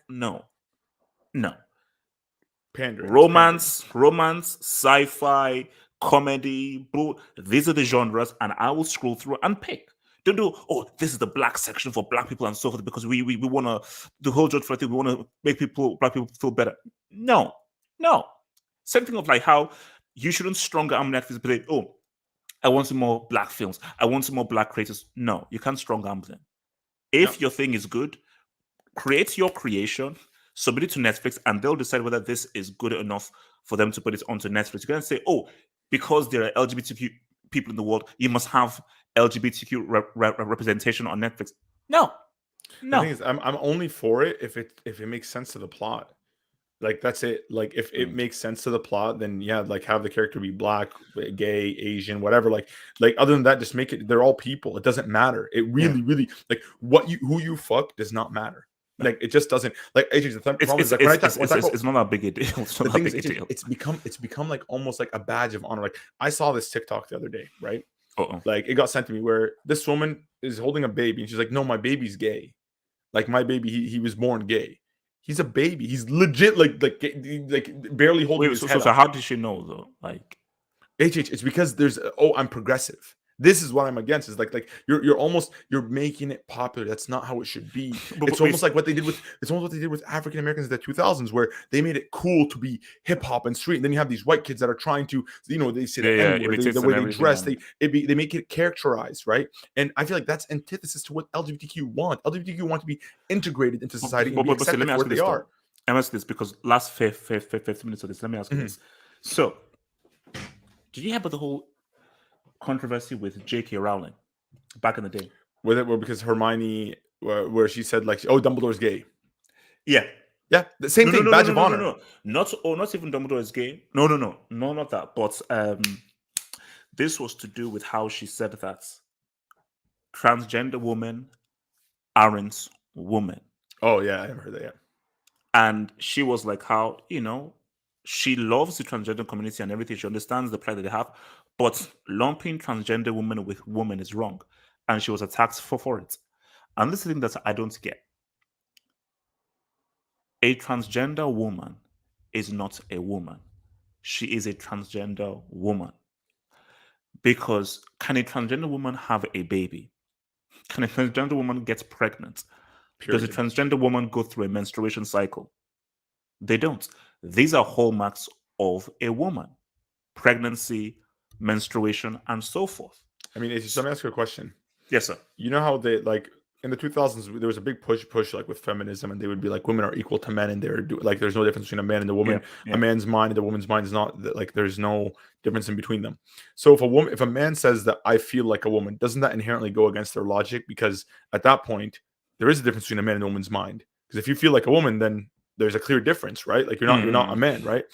no. Pandering. Romance, sci-fi, comedy, bro. These are the genres, and I will scroll through and pick. Don't do, this is the black section for black people and so forth, because we want to, the whole George Floyd thing, we want to make black people feel better. No. Same thing of like how you shouldn't stronger arm Netflix, but I want some more black films. I want some more black creators. No, you can't strong arm them. If your thing is good, create your creation, submit it to Netflix, and they'll decide whether this is good enough for them to put it onto Netflix. You can't say, because there are LGBTQ people in the world, you must have LGBTQ representation on Netflix. No. The thing is, I'm only for it if it makes sense to the plot. Like, that's it. Like, if it makes sense to the plot, then like have the character be black, gay, Asian, whatever. Like other than that, just make it. They're all people. It doesn't matter. It really, really like who you fuck does not matter. Like, it just doesn't. Like, the problem is like it's not that big a deal. It's not that big a deal. It's become like almost like a badge of honor. Like, I saw this TikTok the other day, right? Like, it got sent to me where this woman is holding a baby and she's like, "No, my baby's gay. Like, my baby, he was born gay." He's a baby. He's legit, like barely holding his head so how did she know though? Like, it's because there's I'm progressive. This is what I'm against. Is like you're making it popular. That's not how it should be. It's almost like what they did with African Americans in the 2000s, where they made it cool to be hip hop and street. And then you have these white kids that are trying to, they say the N word, the way they dress, they make it characterized, right? And I feel like that's antithesis to what LGBTQ want. LGBTQ want to be integrated into society and be accepted for what they are. Let me ask this, because last 15 minutes of this, let me ask you this. So, did you hear about the whole controversy with J.K. Rowling back in the day? Because Hermione, where she said like, "Oh, Dumbledore's gay." Yeah, the same thing. Badge of honor. Not even Dumbledore is gay. No, not that. But this was to do with how she said that transgender women aren't women. Oh yeah, I heard that. Yeah. And she was like, how, she loves the transgender community and everything. She understands the plight that they have, but lumping transgender women with women is wrong. And she was attacked for it. And this is the thing that I don't get. A transgender woman is not a woman. She is a transgender woman. Because can a transgender woman have a baby? Can a transgender woman get pregnant? Period. Does a transgender woman go through a menstruation cycle? They don't. These are hallmarks of a woman: pregnancy, menstruation, and so forth. I mean, let me ask you a question. Yes, sir. You know how they, like, in the 2000s, there was a big push like with feminism, and they would be like, women are equal to men, and like there's no difference between a man and a woman. A man's mind and a woman's mind is not, like, there's no difference in between them. So if a man says that I feel like a woman, doesn't that inherently go against their logic? Because at that point, there is a difference between a man and a woman's mind. Because if you feel like a woman, then there's a clear difference, right? Like you're not a man, right?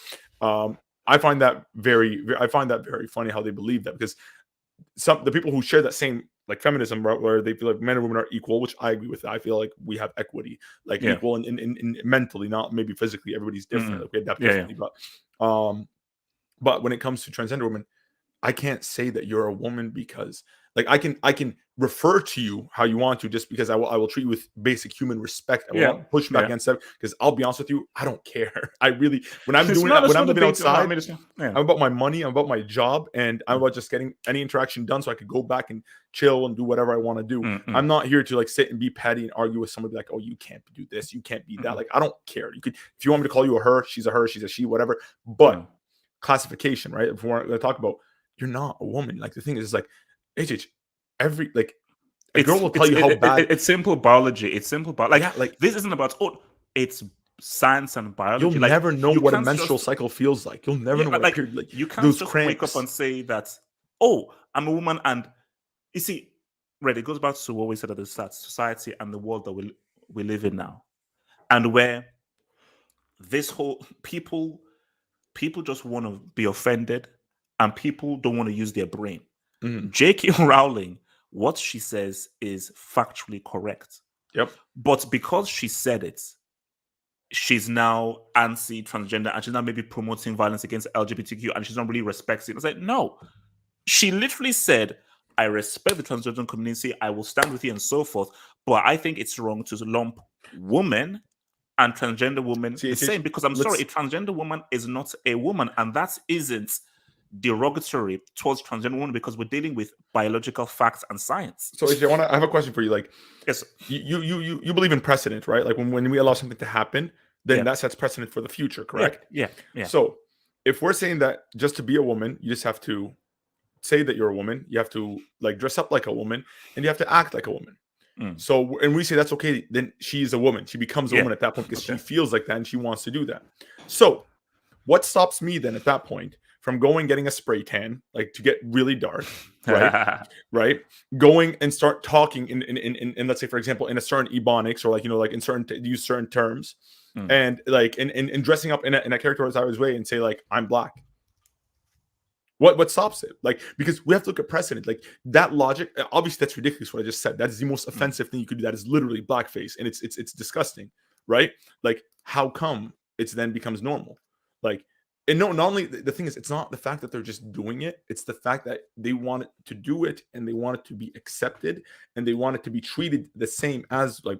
I find that very funny how they believe that, because the people who share that same, like, feminism, where they feel like men and women are equal, which I agree with. I feel like we have equity, like equal in mentally, not maybe physically. Everybody's different. Like, we adapt differently, but when it comes to transgender women, I can't say that you're a woman, because, like, I can refer to you how you want to, just because I will treat you with basic human respect. I won't push back against that, because I'll be honest with you, I don't care. I really, when I'm living outside, I'm about my money, I'm about my job, and I'm about just getting any interaction done so I could go back and chill and do whatever I want to do. I'm not here to, like, sit and be petty and argue with somebody like, oh, you can't do this, you can't be that. Like, I don't care. You could, if you want me to call you a her, she's a she, whatever. But classification, right? If we're going to talk about, you're not a woman. Like, the thing is, like, HH, a girl will tell you how bad. It's simple biology. It's simple biology. Like, this isn't about, it's science and biology. You'll never know what a menstrual cycle feels like. You'll never know what a period, like, you can't just wake up and say that, oh, I'm a woman. And you see, right, it goes back to what we said at the start: society and the world that we live in now, and where this whole people just want to be offended, and people don't want to use their brain. J.K. Rowling, what she says is factually correct. Yep. But because she said it, she's now anti-transgender, and she's now maybe promoting violence against LGBTQ, and she's not really respecting it. It's like, no. She literally said, I respect the transgender community, I will stand with you, and so forth, but I think it's wrong to lump women and transgender women the same, because I'm sorry, a transgender woman is not a woman, and that isn't derogatory towards transgender women, because we're dealing with biological facts and science. So I have a question for you. Like, yes, you believe in precedent, right? Like, when we allow something to happen, then that sets precedent for the future, correct? Yeah. So if we're saying that just to be a woman, you just have to say that you're a woman, you have to, like, dress up like a woman, and you have to act like a woman. So, and we say that's okay, then she's a woman. She becomes a woman at that point, because she feels like that and she wants to do that. So what stops me then at that point from getting a spray tan, like, to get really dark, right? Right? Going and start talking in let's say, for example, in a certain ebonics, or, like, like, in use certain terms, and, like, and dressing up in a characterized way, and say, like, I'm black. What stops it? Like, because we have to look at precedent. Like, that logic, obviously that's ridiculous what I just said. That is the most offensive thing you could do. That is literally blackface, and it's disgusting, right? Like, how come it then becomes normal? Like, and no, not only the thing is, it's not the fact that they're just doing it, it's the fact that they want to do it, and they want it to be accepted, and they want it to be treated the same as, like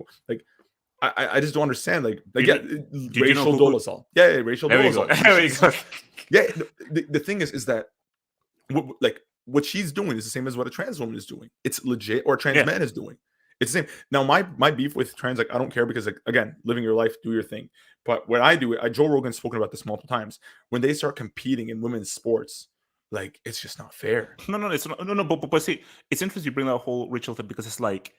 I just don't understand. Like racial dolezal. Yeah, racial dolezal. There we go. Yeah, the thing is that, like, what she's doing is the same as what a trans woman is doing. It's legit, or a trans Yeah. man is doing. It's the same. Now, my beef with trans, like, I don't care because, like, again, living your life, do your thing. But when I do it, Joe Rogan's spoken about this multiple times. When they start competing in women's sports, like, it's just not fair. No, it's not. No, but see, it's interesting you bring that whole Rachel thing, because it's like,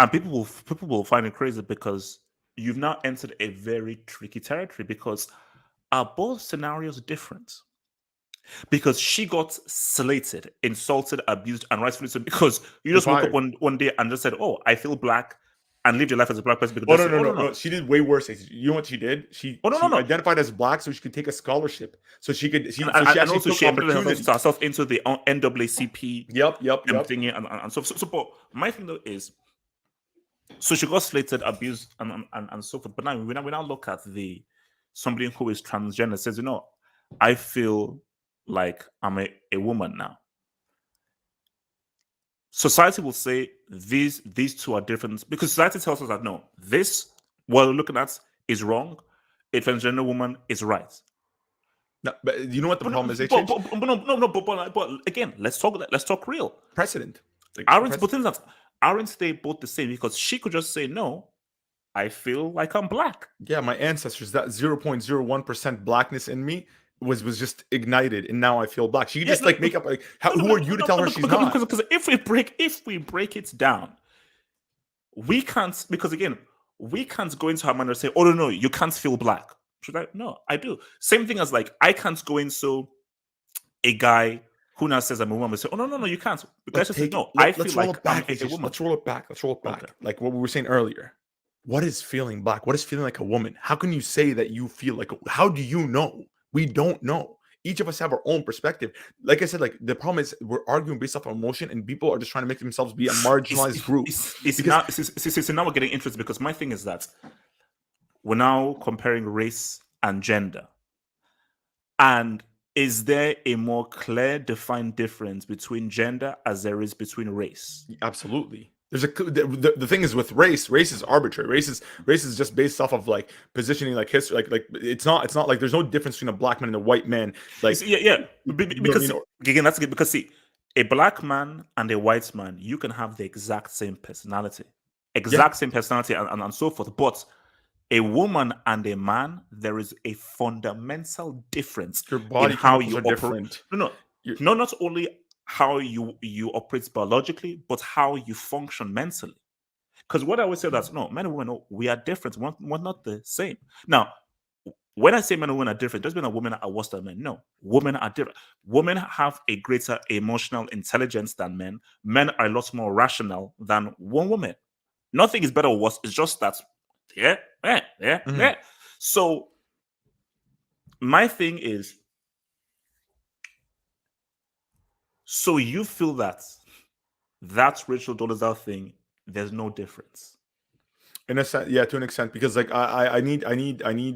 and people will find it crazy because you've now entered a very tricky territory, because are both scenarios different? Because she got slated, insulted, abused, and rightfully so. Because you just woke up one day and just said, "Oh, I feel black," and lived your life as a black person. Because no. She did way worse. You know what she did? She identified as black so she could take a scholarship. So she could. She actually took opportunity herself into the NAACP. Yep. Thingy and so. But my thing though is, so she got slated, abused, and so forth. But now we now look at somebody who is transgender says, I feel like I'm a woman now. Society will say these two are different, because society tells us that no, this what we're looking at is wrong. A transgender woman is right. No, but you know what the problem is? But again, let's talk real precedent. Aren't they both the same? Because she could just say, no, I feel like I'm black. Yeah, my ancestors, that 0.01% blackness in me was just ignited, and now I feel black. She could just make up, like, who are you to tell her she's not? Because if we break it down, we can't, because again, we can't go into her mind and say, oh no, you can't feel black. She's like, no, I do. Same thing as, like, I can't go into a guy who now says I'm a woman and say, oh no, you can't. Let's just say, no, I feel like I'm a woman. Let's roll it back. Okay. Like what we were saying earlier. What is feeling black? What is feeling like a woman? How can you say that you feel like how do you know? We don't know. Each of us have our own perspective. Like I said, like, the problem is we're arguing based off of emotion, and people are just trying to make themselves be a marginalized group. Now we're getting interested, because my thing is that we're now comparing race and gender. And is there a more clear, defined difference between gender as there is between race? Absolutely. There's the thing is with race is arbitrary. Race is just based off of, like, positioning, like history, like it's not like there's no difference between a black man and a white man. Like, because again, that's because see, a black man and a white man, you can have the exact same personality, and so forth. But a woman and a man, there is a fundamental difference in how you operate. Not only how you operate biologically, but how you function mentally. Because what I always say that no, men and women, we are different. We're not the same. Now, when I say men and women are different, doesn't mean that women are worse than men. No, women are different. Women have a greater emotional intelligence than men. Men are a lot more rational than one woman. Nothing is better or worse. It's just that, yeah. So my thing is, so you feel that Rachel Dolezal thing, there's no difference? In a sense, yeah, to an extent, because, like, I need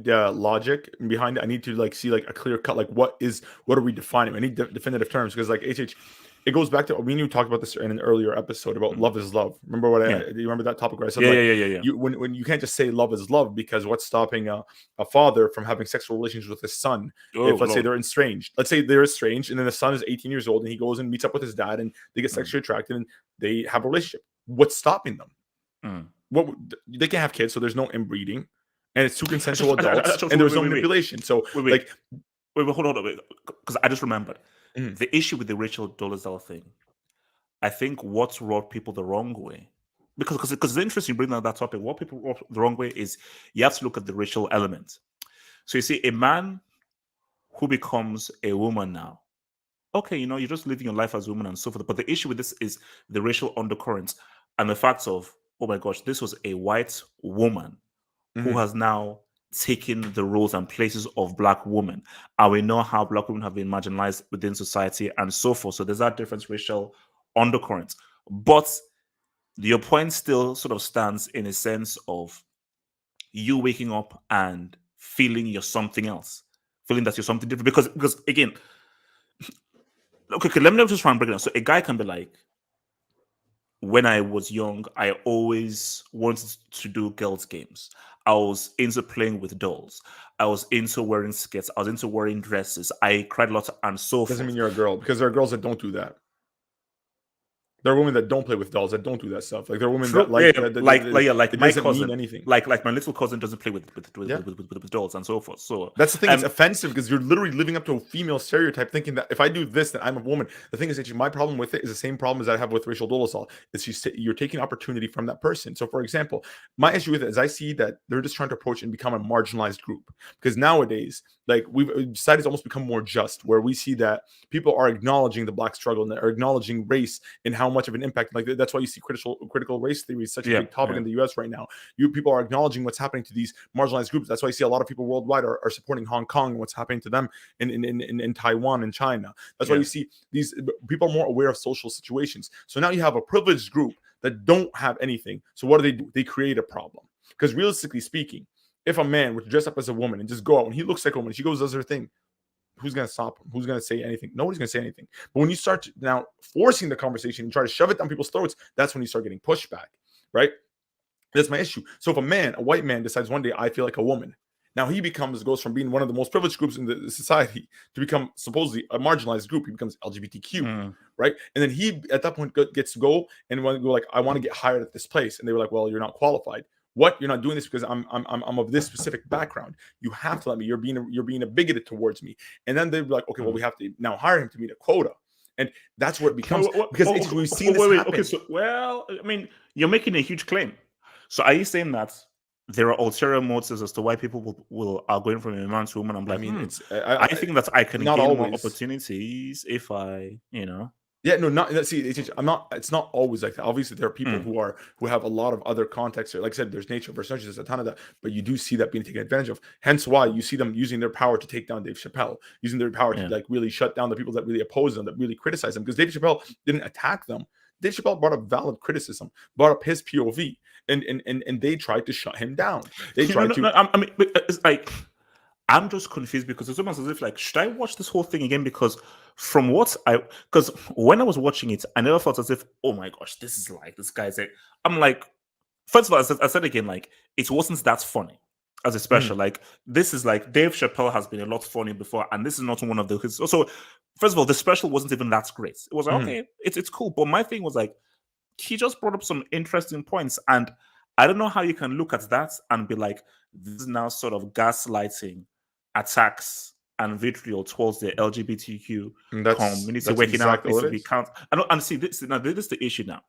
logic behind it. I need to, like, see, like, a clear cut, like, what are we defining? I need definitive terms, because, like, it goes back to, we knew talked about this in an earlier episode about love is love. Remember do you remember that topic where I said, yeah. When you can't just say love is love, because what's stopping a father from having sexual relations with his son if, let's say, they're estranged? Let's say they're estranged, and then the son is 18 years old, and he goes and meets up with his dad, and they get sexually attracted, and they have a relationship. What's stopping them? They can't have kids, so there's no inbreeding, and it's two consensual adults, and there's no manipulation. So, wait, hold on, because I just remembered the issue with the Rachel Dolezal thing. I think what's rubbed people the wrong way, because it's interesting you bring out that topic. What people rub the wrong way is you have to look at the racial element. So you see a man who becomes a woman now. Okay, you're just living your life as a woman and so forth. But the issue with this is the racial undercurrents and the fact of, oh my gosh, this was a white woman who has now taken the roles and places of black women. And we know how black women have been marginalized within society and so forth. So there's that different racial undercurrent. But your point still sort of stands in a sense of you waking up and feeling you're something else, feeling that you're something different. Because again, okay, let me just try and break it down. So a guy can be like, when I was young, I always wanted to do girls' games. I was into playing with dolls. I was into wearing skirts. I was into wearing dresses. I cried a lot and so Doesn't forth. mean you're a girl, because there are girls that don't do that. There are women that don't play with dolls, that don't do that stuff. Like there are women True. that like Yeah, that, like it my doesn't mean cousin, anything. like my little cousin doesn't play with Yeah. dolls and so forth. So That's the thing. It's offensive because you're literally living up to a female stereotype, thinking that if I do this, then I'm a woman. The thing is, actually, my problem with it is the same problem as I have with racial dollar assault. Is you're taking opportunity from that person. So, for example, my issue with it is I see that they're just trying to approach and become a marginalized group, because nowadays, like society's almost become more just, where we see that people are acknowledging the Black struggle and are acknowledging race and how much of an impact. Like that's why you see critical race theory is such a big topic in the U.S. right now. People are acknowledging what's happening to these marginalized groups. That's why you see a lot of people worldwide are supporting Hong Kong and what's happening to them in Taiwan and China. That's why you see these people are more aware of social situations. So now you have a privileged group that don't have anything. So what do? They create a problem. Because realistically speaking, if a man were to dress up as a woman and just go out and he looks like a woman, she goes does her thing, who's going to stop him? Who's going to say anything? Nobody's going to say anything. But when you start now forcing the conversation and try to shove it down people's throats, that's when you start getting pushback, right? That's my issue. So if a white man decides one day I feel like a woman, now he goes from being one of the most privileged groups in the society to become supposedly a marginalized group. He becomes LGBTQ, right? And then he at that point gets to go and go like, I want to get hired at this place, and they were like, well, you're not qualified. What? You're not doing this because I'm of this specific background. You have to let me. You're being a bigoted towards me. And then they're like, okay, well, we have to now hire him to meet a quota. And that's what it becomes, because we've seen this happen. Okay, so I mean, you're making a huge claim. So are you saying that there are ulterior motives as to why people are going from a man to a woman? I'm like, I think that I can gain more opportunities if I, Yeah, no, not see. I'm not. It's not always like that. Obviously, there are people who have a lot of other contexts. Like I said, there's nature versus nurture. There's a ton of that, but you do see that being taken advantage of. Hence, why you see them using their power to take down Dave Chappelle, using their power to like really shut down the people that really oppose them, that really criticize them. Because Dave Chappelle didn't attack them. Dave Chappelle brought up valid criticism, brought up his POV, and they tried to shut him down. They tried to. I mean, it's like, I'm just confused because it's almost as if like, should I watch this whole thing again? Because because when I was watching it, I never felt as if, oh my gosh, this is like this guy's like. I'm like, first of all, I said again, like it wasn't that funny as a special. Like this is like Dave Chappelle has been a lot funny before, and this is not one of the. So first of all, the special wasn't even that great. It was like, okay, it's cool, but my thing was like, he just brought up some interesting points, and I don't know how you can look at that and be like, this is now sort of gaslighting attacks and vitriol towards the LGBTQ community, where he now needs to be counted. And see, this is the issue now.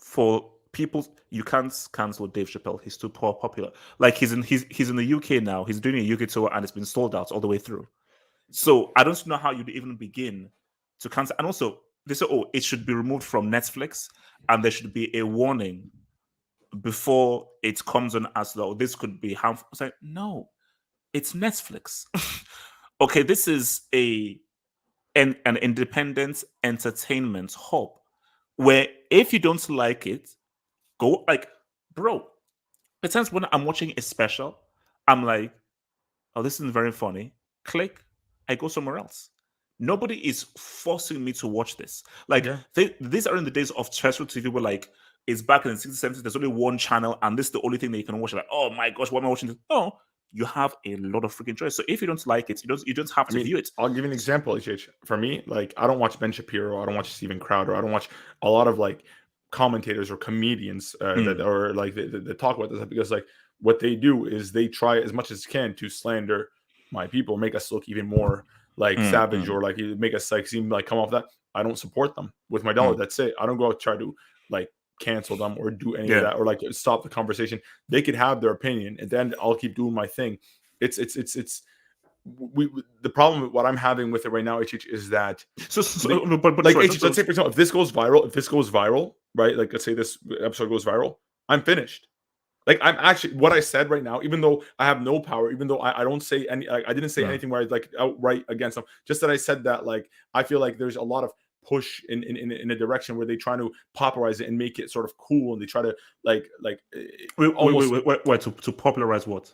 For people, you can't cancel Dave Chappelle. He's too popular. Like he's in the UK now. He's doing a UK tour and it's been sold out all the way through. So I don't know how you'd even begin to cancel. And also, they say, oh, it should be removed from Netflix, and there should be a warning before it comes on as though this could be harmful. It's like, no, it's Netflix. Okay, this is an independent entertainment hub where if you don't like it, go like, bro. At times when I'm watching a special, I'm like, oh, this isn't very funny. Click, I go somewhere else. Nobody is forcing me to watch this. Like these are in the days of terrestrial TV where like it's back in the 60s, 70s, there's only one channel and this is the only thing that you can watch. Like, oh my gosh, why am I watching this? No, you have a lot of freaking choice. So if you don't like it, you don't have to view it. I'll give you an example, HH. For me, like I don't watch Ben Shapiro, I don't watch Steven Crowder, I don't watch a lot of like commentators or comedians that are like they talk about this, because like what they do is they try as much as can to slander my people, make us look even more like savage, or like make us like seem like come off that. I don't support them with my dollar. That's it. I don't go out try to like cancel them or do any of that or like stop the conversation. They could have their opinion, and then I'll keep doing my thing. It's the problem with what I'm having with it right now, HH, is that but like HH, let's say for example, if this goes viral, right? Like let's say this episode goes viral, I'm finished. Like I'm actually what I said right now, even though I have no power, even though I don't say any, like, I didn't say anything where I like outright against them. Just that I said that like I feel like there's a lot of push in a direction where they try to popularize it and make it sort of cool, and they try to like wait, to popularize what?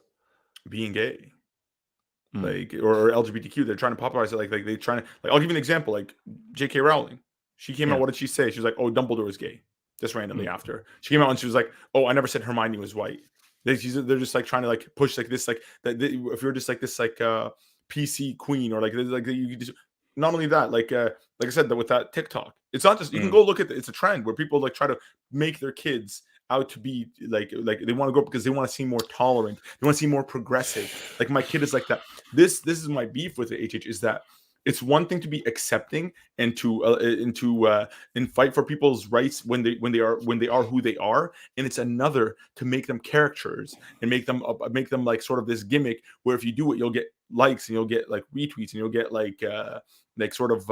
Being gay. Like or LGBTQ, they're trying to popularize it. Like they trying to like. I'll give you an example. Like J.K. Rowling, she came out. What did she say? She was like, "Oh, Dumbledore is gay." just randomly after she came out, and she was like, "Oh, I never said Hermione was white." They're just like trying to like push like this, like that. If you're just like this, like PC queen, or like you just, not only that, like I said, that with that TikTok, it's not just, you can go look at it's a trend where people like try to make their kids out to be like they want to grow up because they want to seem more tolerant, they want to seem more progressive. Like my kid is like that. This is my beef with the HH, is that it's one thing to be accepting and and fight for people's rights when they are who they are, and it's another to make them caricatures and make them like sort of this gimmick where if you do it, you'll get likes and you'll get like retweets and you'll get like sort of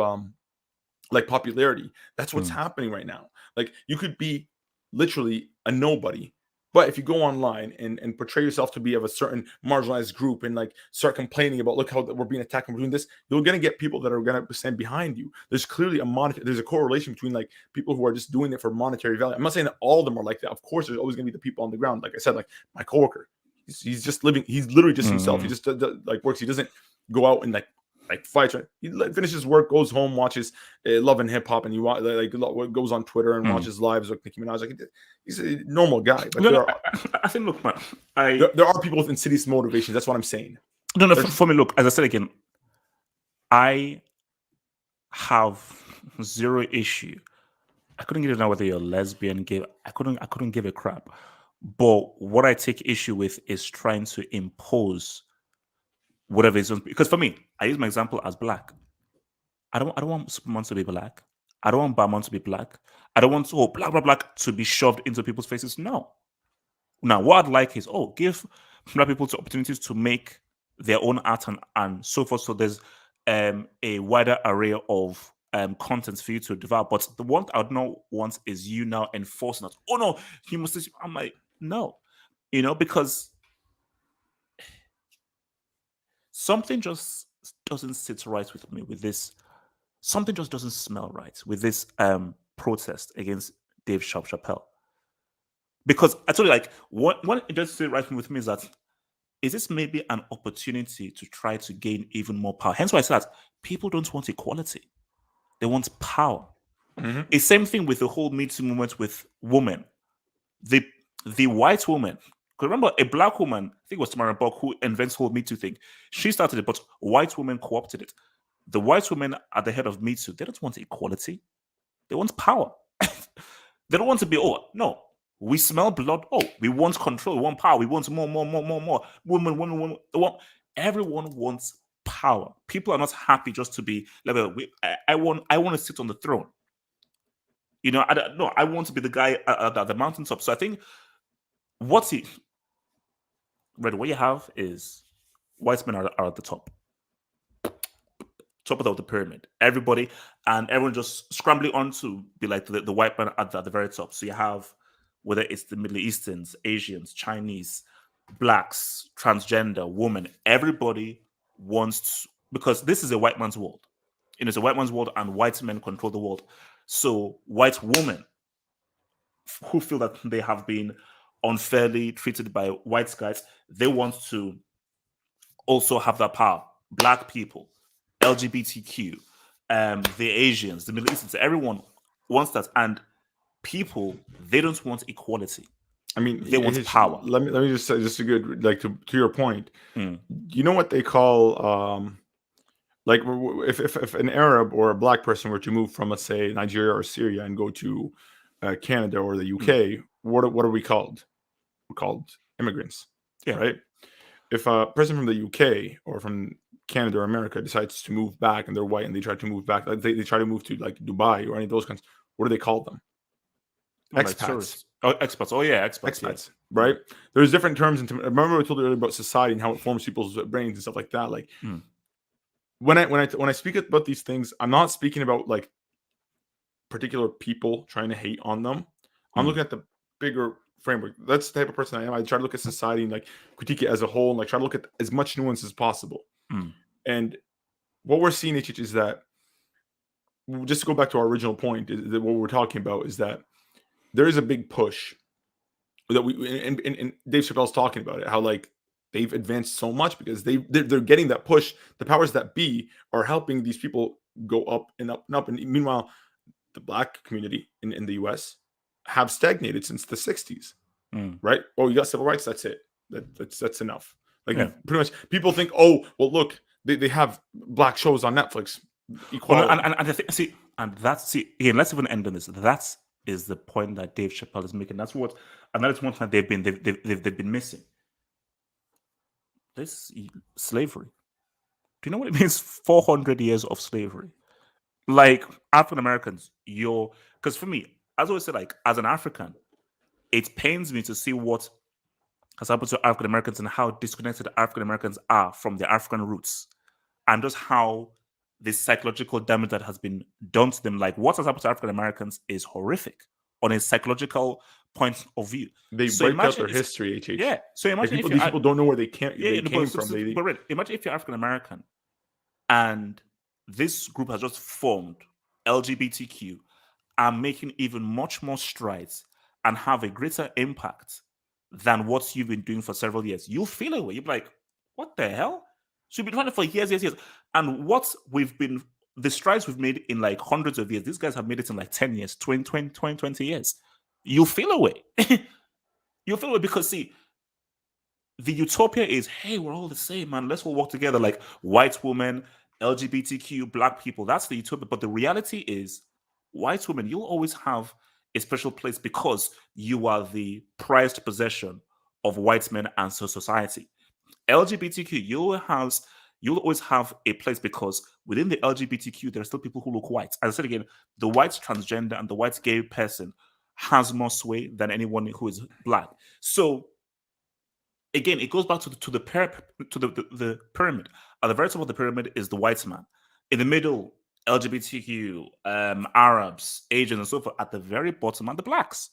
like popularity. That's what's happening right now. Like you could be literally a nobody, but if you go online and portray yourself to be of a certain marginalized group and like start complaining about, look how we're being attacked and we're doing this, you're going to get people that are going to stand behind you. There's clearly there's a correlation between like people who are just doing it for monetary value. I'm not saying that all of them are like that. Of course, there's always going to be the people on the ground. Like I said, like my coworker, he's just living. He's literally just himself. He just like works. He doesn't go out and like fights. Right? He finishes work, goes home, watches Love and Hip Hop, and goes on Twitter and watches lives with Nicki Minaj. Like he's a normal guy. But I think, look, man, there are people with insidious motivations. That's what I'm saying. No, for me, look, as I said again, I have zero issue. I couldn't give it now whether you're lesbian, gay. I couldn't give a crap. But what I take issue with is trying to impose whatever is, because for me, I use my example as black. I don't want Superman to be black. I don't want Batman to be black. I don't want black to be shoved into people's faces. No. Now, what I'd like is, give black people opportunities to make their own art and so forth. So there's a wider array of contents for you to develop. But the one I would not want is you now enforcing that. Oh no, you must. I'm like, no, because something just doesn't sit right with me with this. Something just doesn't smell right with this protest against Dave Chappelle. Because I told you, like, what it doesn't sit right with me is that, is this maybe an opportunity to try to gain even more power? Hence why I said that people don't want equality. They want power. The same thing with the whole Me Too movement with women. The white woman, because remember, a black woman, I think it was Tamara Buck, who invents the whole Me Too thing. She started it, but white women co-opted it. The white women at the head of Me Too, they don't want equality. They want power. They don't want to be, no, we smell blood. We want control. We want power. We want more. Women. Everyone wants power. People are not happy just to be like, I want to sit on the throne. I want to be the guy at the mountaintop. So I think what you have is white men are at the top of the pyramid. Everybody and everyone just scrambling on to be like the white man at the very top. So you have, whether it's the Middle Easterns, Asians, Chinese, blacks, transgender, women, everybody wants to, because this is a white man's world. It's a white man's world, and white men control the world. So white women who feel that they have been unfairly treated by white guys, they want to also have that power. Black people, LGBTQ, the Asians, the Middle Easterns, everyone wants that. And people, they don't want equality. I mean, they want power. Let me just say, just a good, like, to your point. You know what they call like, if an Arab or a black person were to move from, let's say, Nigeria or Syria and go to Canada or the UK, what are we called? We're called immigrants, right? If a person from the UK or from Canada or America decides to move back and they're white and they try to move back, like they try to move to like Dubai or any of those countries, what do they call them? Expats. Expats. Expats. Right? There's different terms. Remember, I told you earlier about society and how it forms people's brains and stuff like that. Like, when I speak about these things, I'm not speaking about like particular people trying to hate on them. I'm looking at the bigger framework. That's the type of person I am. I try to look at society and like critique it as a whole, and like try to look at as much nuance as possible. And what we're seeing, is that, just to go back to our original point, is that what we're talking about is that there is a big push that and Dave Chappelle's talking about it, how like they've advanced so much because they're getting that push. The powers that be are helping these people go up and up and up. And meanwhile, the black community in the US, have stagnated since the 60s, right? Oh, you got civil rights. That's it. That's enough. Like pretty much, people think, oh, well, look, they have black shows on Netflix. Equality. Well, again, let's even end on this. That is the point that Dave Chappelle is making. That's one thing that they've been missing. This slavery. Do you know what it means? 400 years of slavery. Like African Americans, because for me, as I always say, like as an African, it pains me to see what has happened to African Americans and how disconnected African Americans are from their African roots, and just how the psychological damage that has been done to them. Like what has happened to African Americans is horrific on a psychological point of view. They break out their history, HH. Yeah. So imagine these people don't know where they came from. But imagine if you're African American and this group has just formed, LGBTQ, are making even much more strides and have a greater impact than what you've been doing for several years. You'll feel away. You'll be like, what the hell? So you've been trying it for years. And the strides we've made in like hundreds of years, these guys have made it in like 10 years, 20 years. You'll feel away. You'll feel away because, see, the utopia is, hey, we're all the same, man. Let's all work together like white women, LGBTQ, black people. That's the utopia. But the reality is, white women, you'll always have a special place because you are the prized possession of white men and society. LGBTQ, you'll always have a place because within the LGBTQ, there are still people who look white. As I said again, the white transgender and the white gay person has more sway than anyone who is black. So again, it goes back to the pyramid. At the very top of the pyramid is the white man. In the middle, LGBTQ, Arabs, Asians, and so forth. At the very bottom are the blacks.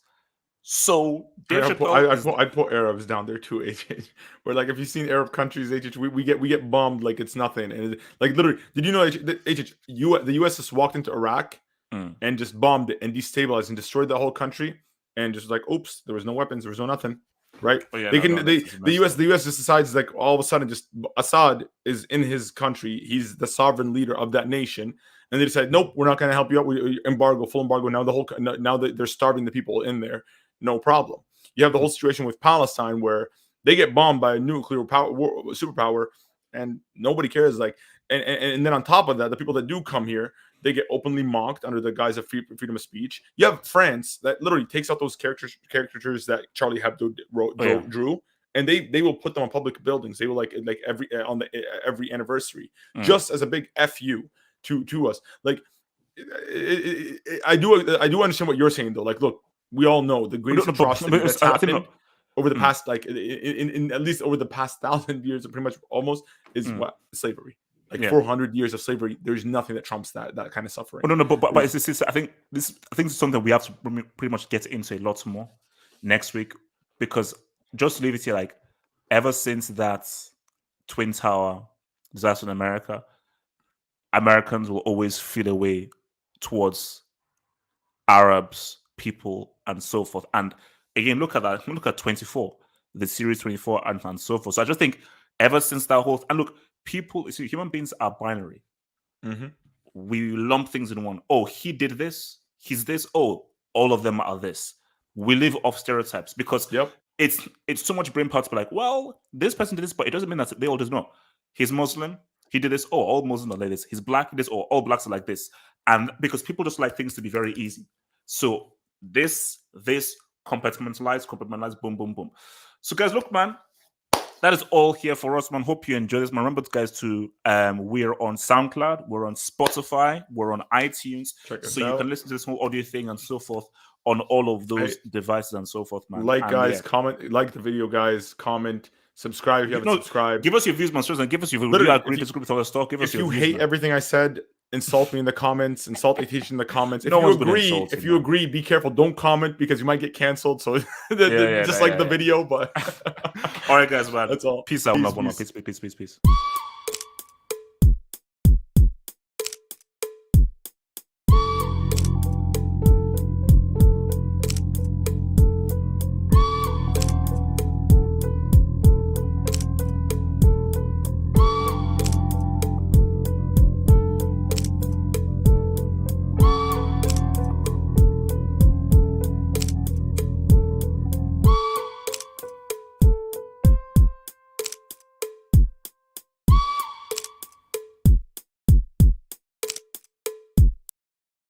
So I put Arabs down there too, HH. Where like if you've seen Arab countries, HH, we get bombed like it's nothing. And like literally, did you know HH, the US just walked into Iraq and just bombed it and destabilized and destroyed the whole country and just like, oops, there was no weapons, there was no nothing. Right? Oh, yeah, the US just decides like all of a sudden just Assad is in his country, he's the sovereign leader of that nation, and they decide, nope, we're not going to help you out. We full embargo. Now that they're starving the people in there, no problem. You have the whole situation with Palestine where they get bombed by a nuclear superpower, and nobody cares. Like, and then on top of that, the people that do come here, they get openly mocked under the guise of freedom of speech. You have France that literally takes out those caricatures that Charlie Hebdo drew, and they will put them on public buildings. They will like every anniversary, just as a big fu to us. Like, I do understand what you're saying though. Like, look, we all know the greatest atrocity that's happened over the past, like in at least over the past 1,000 years, pretty much almost, is what? Slavery. Like 400 years of slavery, there's nothing that trumps that kind of suffering. But I think this is something we have to pretty much get into a lot more next week, because just to leave it here, like ever since that Twin Tower disaster in America, Americans will always feel a way towards Arabs, people, and so forth. And again, look at that. Look at 24, the series 24, and so forth. So I just think ever since that whole and look. People, see, human beings are binary. We lump things in one. Oh, he did this. He's this. Oh, all of them are this. We live off stereotypes because it's so much brain power to be like, well, this person did this, but it doesn't mean that they all do not. He's Muslim. He did this. Oh, all Muslims are like this. He's black. He did this. Oh, all blacks are like this. And because people just like things to be very easy. So this compartmentalize, boom, boom, boom. So guys, look, man. That is all here for us, man. Hope you enjoy this, man. Remember, guys, to we're on SoundCloud, we're on Spotify, we're on iTunes, so you can listen to this whole audio thing and so forth on all of those devices and so forth, man. Like, guys, comment, like the video, guys, comment, subscribe if you haven't subscribed. Give us your views, man. And give us your views. You agree, disagree with all the stuff. Give us your views. If you hate everything I said, insult me in the comments. Insult ATH in the comments. If you agree, be careful. Don't comment because you might get canceled. So just like the video, but all right, guys, man. That's all. Peace out. Peace.